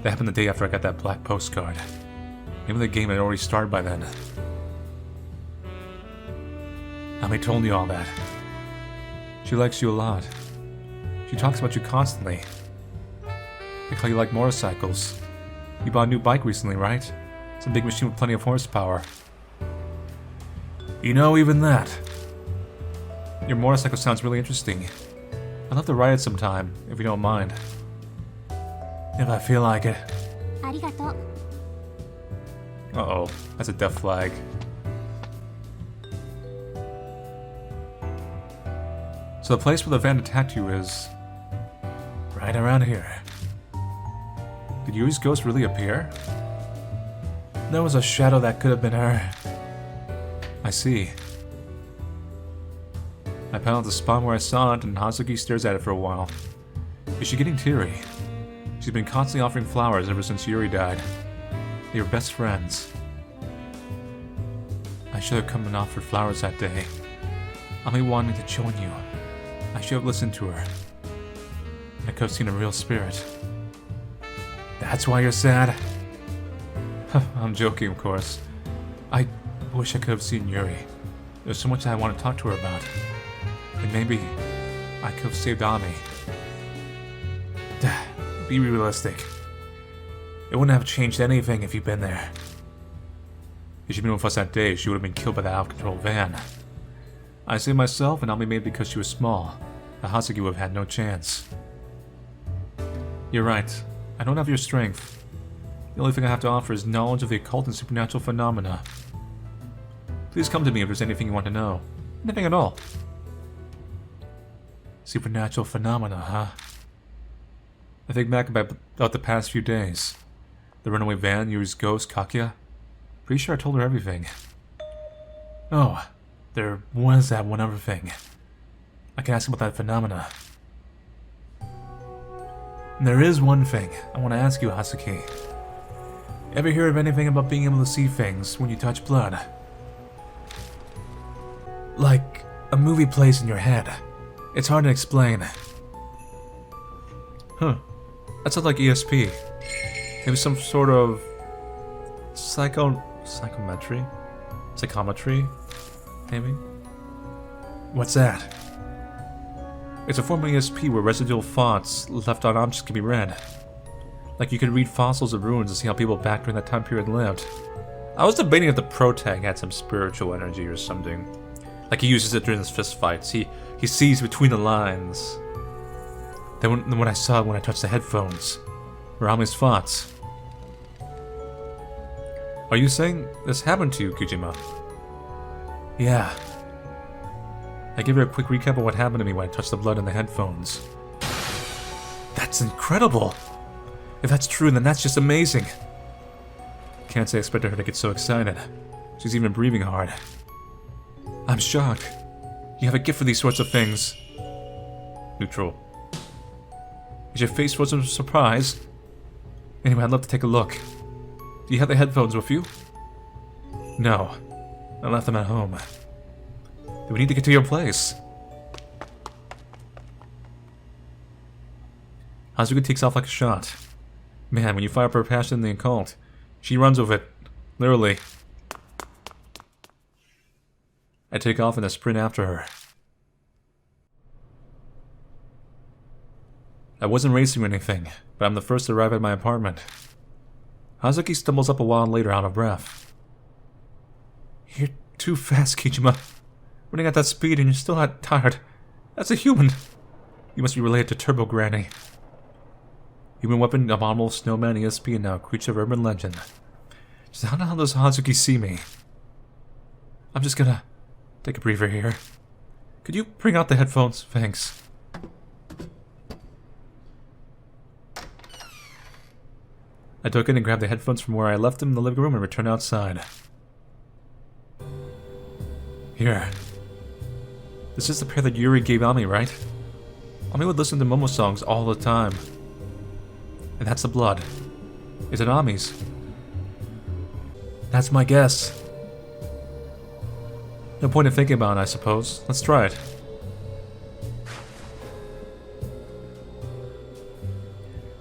That happened the day after I got that black postcard. Maybe the game had already started by then. Ami told you all that. She likes you a lot. She talks about you constantly. They call you like motorcycles. You bought a new bike recently, right? Some big machine with plenty of horsepower. You know, even that. Your motorcycle sounds really interesting. I'd love to ride it sometime, if you don't mind. If I feel like it. ありがとう。 Uh-oh, that's a death flag. So the place where the van attacked you is... right around here. Did Yuri's ghost really appear? There was a shadow that could have been her. I see. I found the spot where I saw it, and Hazuki stares at it for a while. Is she getting teary? She's been constantly offering flowers ever since Yuri died. They were best friends. I should have come and offered flowers that day. Ami wanted me to join you. I should have listened to her. I could have seen a real spirit. That's why you're sad? I'm joking, of course. I wish I could have seen Yuri. There's so much that I want to talk to her about. And maybe I could have saved Ami. Be realistic. It wouldn't have changed anything if you'd been there. If she'd been with us that day, she would have been killed by the out-of-control van. I saved myself, and Ami made it because she was small. The Hazuki would have had no chance. You're right. I don't have your strength. The only thing I have to offer is knowledge of the occult and supernatural phenomena. Please come to me if there's anything you want to know. Anything at all. Supernatural phenomena, huh? I think back about the past few days. The runaway van, Yuri's ghost, Kakia. Pretty sure I told her everything. Oh, there was that one other thing. I can ask about that phenomena. And there is one thing I want to ask you, Hazuki. Ever hear of anything about being able to see things when you touch blood? Like a movie plays in your head. It's hard to explain. Huh. That sounds like ESP. Maybe some sort of psychometry? Psychometry? Maybe? What's that? It's a form of ESP where residual thoughts left on objects can be read. Like you could read fossils of ruins and see how people back during that time period lived. I was debating if the protag had some spiritual energy or something. Like he uses it during his fist fights. He sees between the lines. Then when I saw it when I touched the headphones. Rami's thoughts. Are you saying this happened to you, Kujima? Yeah. I give her a quick recap of what happened to me when I touched the blood in the headphones. That's incredible! If that's true, then that's just amazing. Can't say I expected her to get so excited. She's even breathing hard. I'm shocked. You have a gift for these sorts of things. Neutral. Is your face frozen with surprise? Anyway, I'd love to take a look. Do you have the headphones with you? No. I left them at home. Do we need to get to your place? Hazuki takes off like a shot. Man, when you fire up her passion in the occult, she runs with it. Literally. I take off and I sprint after her. I wasn't racing or anything, but I'm the first to arrive at my apartment. Hazuki stumbles up a while later out of breath. You're too fast, Kijima. Running at that speed and you're still not tired. That's a human. You must be related to Turbo Granny. Human weapon, abominable snowman, ESP, and now a creature of urban legend. Just how the hell does Hazuki see me? I'm just gonna take a breather here. Could you bring out the headphones? Thanks. I took in and grabbed the headphones from where I left them in the living room and returned outside. Here. This is the pair that Yuri gave Ami, right? Ami would listen to Momo songs all the time. And that's the blood. Is it Ami's? That's my guess. No point in thinking about it, I suppose. Let's try it.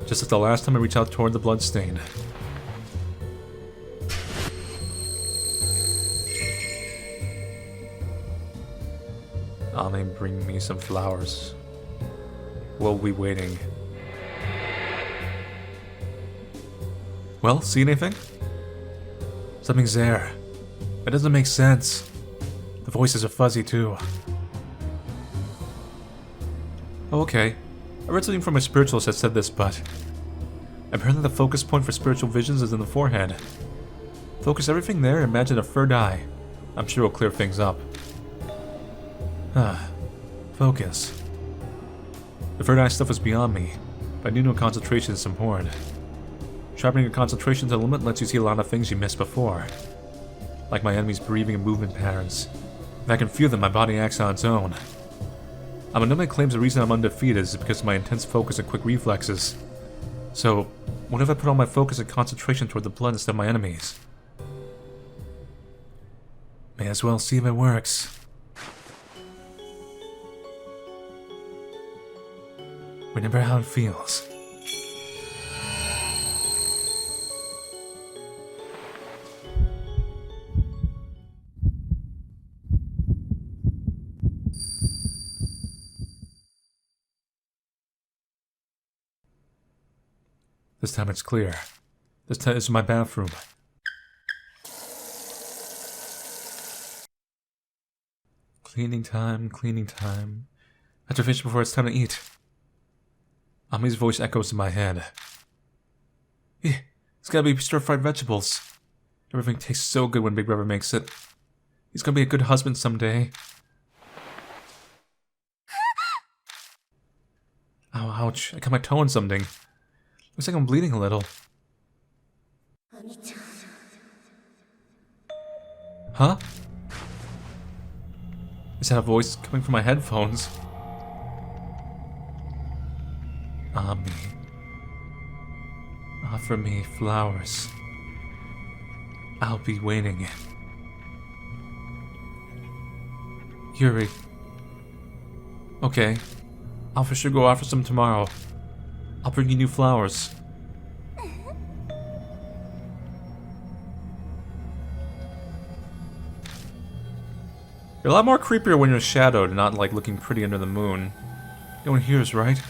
Just like the last time I reached out toward the bloodstain. Ami, bring me some flowers. We'll be waiting. Well, see anything? Something's there. It doesn't make sense. The voices are fuzzy too. Oh, okay. I read something from a spiritualist that said this, but apparently the focus point for spiritual visions is in the forehead. Focus everything there and imagine a third eye. I'm sure it'll clear things up. Focus. The third eye stuff was beyond me, but I knew no concentration is important. Sharpening your concentration to the limit lets you see a lot of things you missed before. Like my enemy's breathing and movement patterns. If I can feel them, my body acts on its own. Amanome claims the reason I'm undefeated is because of my intense focus and quick reflexes. So, what if I put all my focus and concentration toward the blood instead of my enemies? May as well see if it works. Remember how it feels. This time it's clear. This time is my bathroom. Cleaning time, cleaning time. I have to finish before it's time to eat. Ami's voice echoes in my head. It's gotta be stir-fried vegetables. Everything tastes so good when Big Brother makes it. He's gonna be a good husband someday. Ow, ouch. I cut my toe on something. Looks like I'm bleeding a little. Huh? Is that a voice coming from my headphones? Ami. Offer me flowers. I'll be waiting. Yuri. Okay. I'll for sure go offer some tomorrow. I'll bring you new flowers. You're a lot more creepier when you're shadowed and not like looking pretty under the moon. No one hears, right?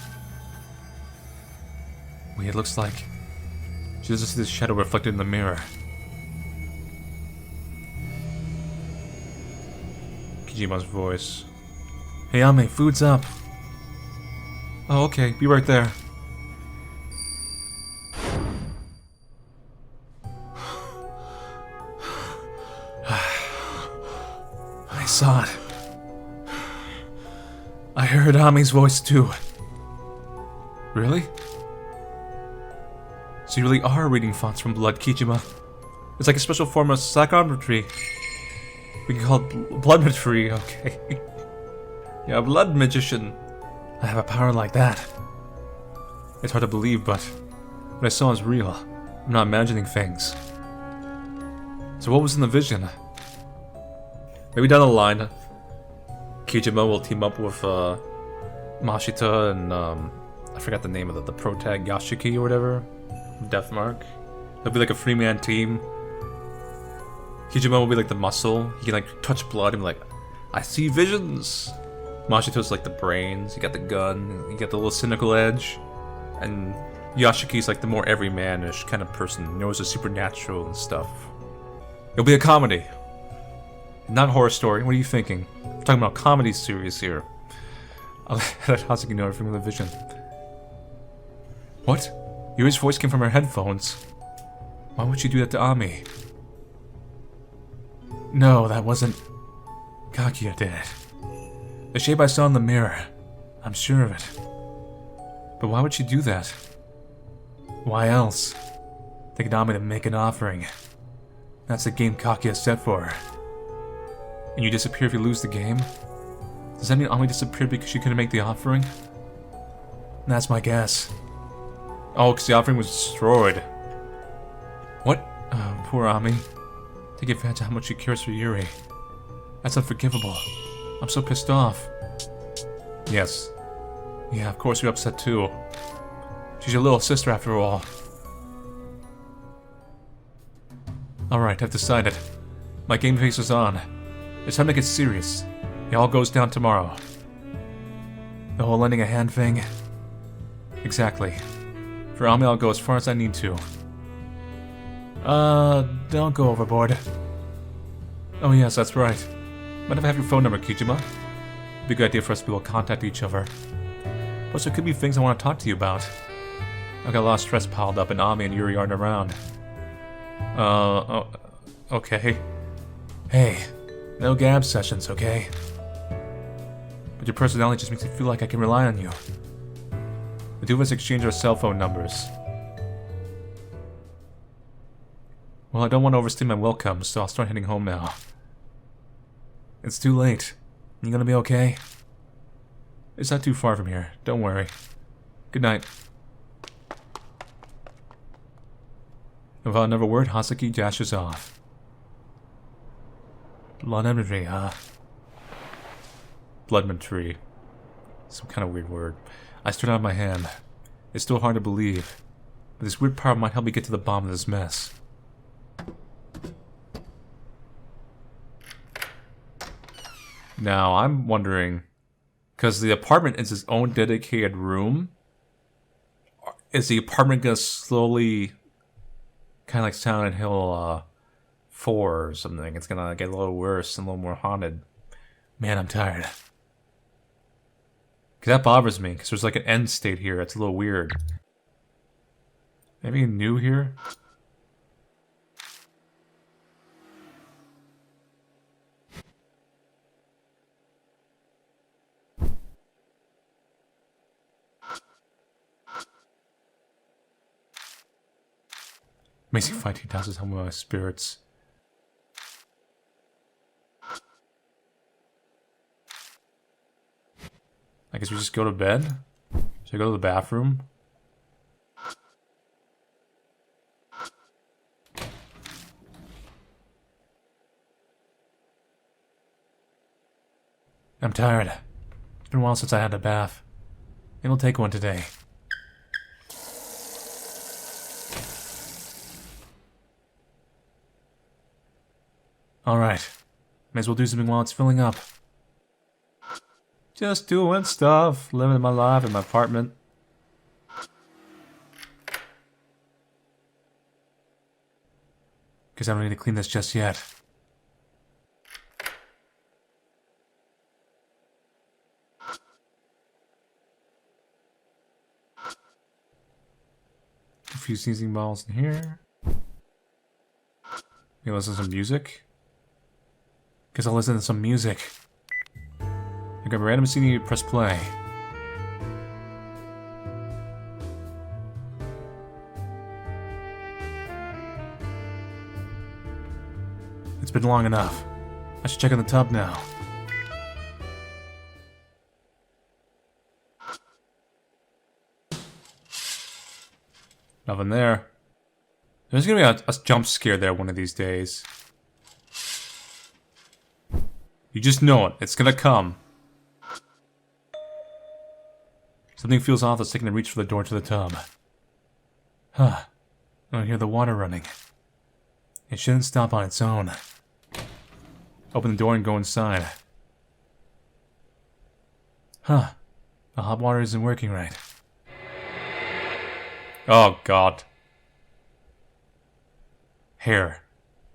Wait, it looks like she doesn't see the shadow reflected in the mirror. Kijima's voice. Hey Ame, food's up. Oh, okay, be right there. I saw it. I heard Ame's voice too. Really? So you really are reading thoughts from blood, Kijima. It's like a special form of psychometry. We can call it bloodmetry, okay. Yeah, a blood magician. I have a power like that. It's hard to believe, but what I saw is real. I'm not imagining things. So what was in the vision? Maybe down the line, Kijima will team up with Mashita and I forgot the name of the protag, Yashiki or whatever. Deathmark. It'll be like a 3-man team. Kijima will be like the muscle. He can like touch blood and be like, I see visions. Mashito's like the brains. You got the gun. You got the little cynical edge. And Yashiki's like the more everymanish kind of person. Knows the supernatural and stuff. It'll be a comedy. Not horror story. What are you thinking? We're talking about a comedy series here. I'll let Hazuki know everything with the vision. What? Yuri's voice came from her headphones. Why would she do that to Ami? No, that wasn't... Kaguya did it. The shape I saw in the mirror. I'm sure of it. But why would she do that? Why else? They get Ami to make an offering. That's the game Kaguya set for her. And you disappear if you lose the game? Does that mean Ami disappeared because she couldn't make the offering? That's my guess. Oh, because the offering was destroyed. What? Oh, poor Ami. Take advantage of how much she cares for Yuri. That's unforgivable. I'm so pissed off. Yes. Yeah, of course you're upset too. She's your little sister after all. Alright, I've decided. My game face is on. It's time to get serious. It all goes down tomorrow. The whole lending a hand thing? Exactly. For Ami, I'll go as far as I need to. Don't go overboard. Oh yes, that's right. Might if I have your phone number, Kijima? Be a good idea for us to be able to contact each other. Plus, there could be things I want to talk to you about. I've got a lot of stress piled up and Ami and Yuri aren't around. Okay. Hey, no gab sessions, okay? But your personality just makes me feel like I can rely on you. The two of us exchange our cell phone numbers. Well, I don't want to overstay my welcome, so I'll start heading home now. It's too late. You gonna be okay? It's not too far from here. Don't worry. Good night. Without another word, Hazuki dashes off. Bloodmetry, huh? Bloodmetry. Some kind of weird word. I stretch out my hand. It's still hard to believe, but this weird power might help me get to the bottom of this mess. Now, I'm wondering, because the apartment is its own dedicated room, is the apartment gonna slowly, kind of like Silent Hill 4 or something, it's gonna get a little worse and a little more haunted. Man, I'm tired. Because that bothers me, because there's like an end state here, it's a little weird. Anything new here? Amazing fighting tosses home with my spirits. I guess we just go to bed? Should I go to the bathroom? I'm tired. It's been a while since I had a bath. Maybe I'll take one today. Alright. May as well do something while it's filling up. Just doing stuff, living my life in my apartment. Guess I don't need to clean this just yet. few sneezing balls in here. Maybe listen to some music? Guess I'll listen to some music. I got a random CD, press play. It's been long enough. I should check in the tub now. Nothing there. There's gonna be a jump scare there one of these days. You just know it. It's gonna come. Something feels off that's taking a reach for the door to the tub. Huh. I hear the water running. It shouldn't stop on its own. Open the door and go inside. Huh. The hot water isn't working right. Oh god. Hair.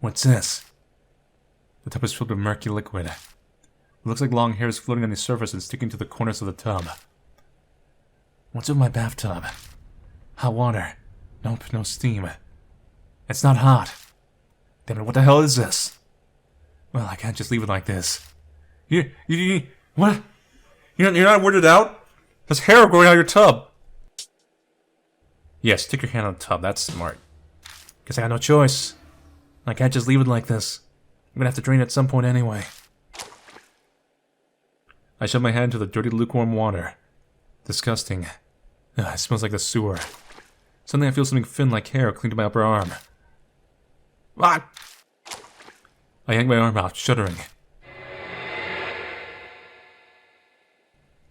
What's this? The tub is filled with murky liquid. It looks like long hair is floating on the surface and sticking to the corners of the tub. What's in my bathtub? Hot water. Nope, no steam. It's not hot. Damn it, what the hell is this? Well, I can't just leave it like this. What? You're not weirded out? There's hair growing out of your tub. Yes, stick your hand on the tub, that's smart. Guess I got no choice. I can't just leave it like this. I'm gonna have to drain it at some point anyway. I shove my hand into the dirty, lukewarm water. Disgusting. Ugh, it smells like the sewer. Suddenly I feel something thin like hair cling to my upper arm. Ah! I yank my arm out, shuddering.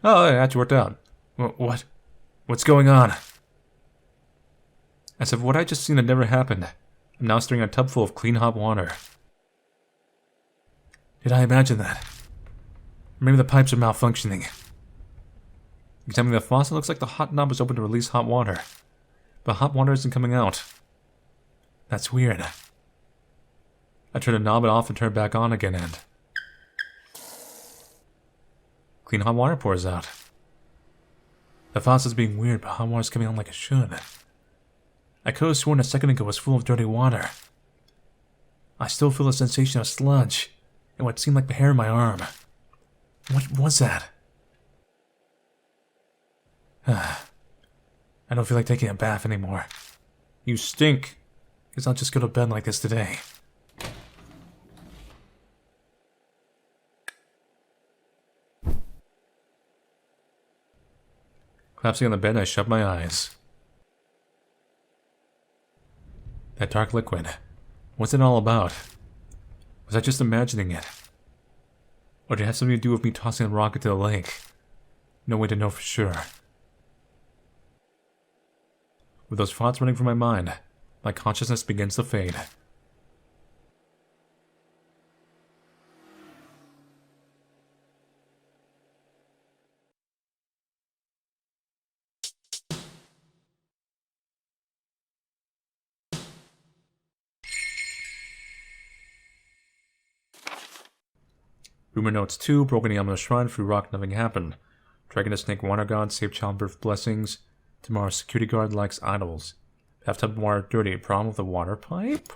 Oh, it actually worked out. What? What's going on? As if what I just seen had never happened, I'm now staring at a tub full of clean hot water. Did I imagine that? Maybe the pipes are malfunctioning. Examining the faucet, looks like the hot knob is open to release hot water. But hot water isn't coming out. That's weird. I turn the knob off and turn it back on again and... clean hot water pours out. The faucet's being weird, but hot water's coming out like it should. I could have sworn a second ago it was full of dirty water. I still feel the sensation of sludge, and what seemed like the hair in my arm. What was that? I don't feel like taking a bath anymore. You stink. Guess I'll just go to bed like this today. Collapsing on the bed, I shut my eyes. That dark liquid. What's it all about? Was I just imagining it? Or did it have something to do with me tossing a rock into the lake? No way to know for sure. With those thoughts running through my mind, my consciousness begins to fade. Rumor Notes 2, Broken Yama's Shrine, Free Rock, Nothing Happened. Dragon the Snake Water God, Save Childbirth Blessings. Tomorrow's Security Guard likes idols. Bathtub water dirty, problem with the water pipe?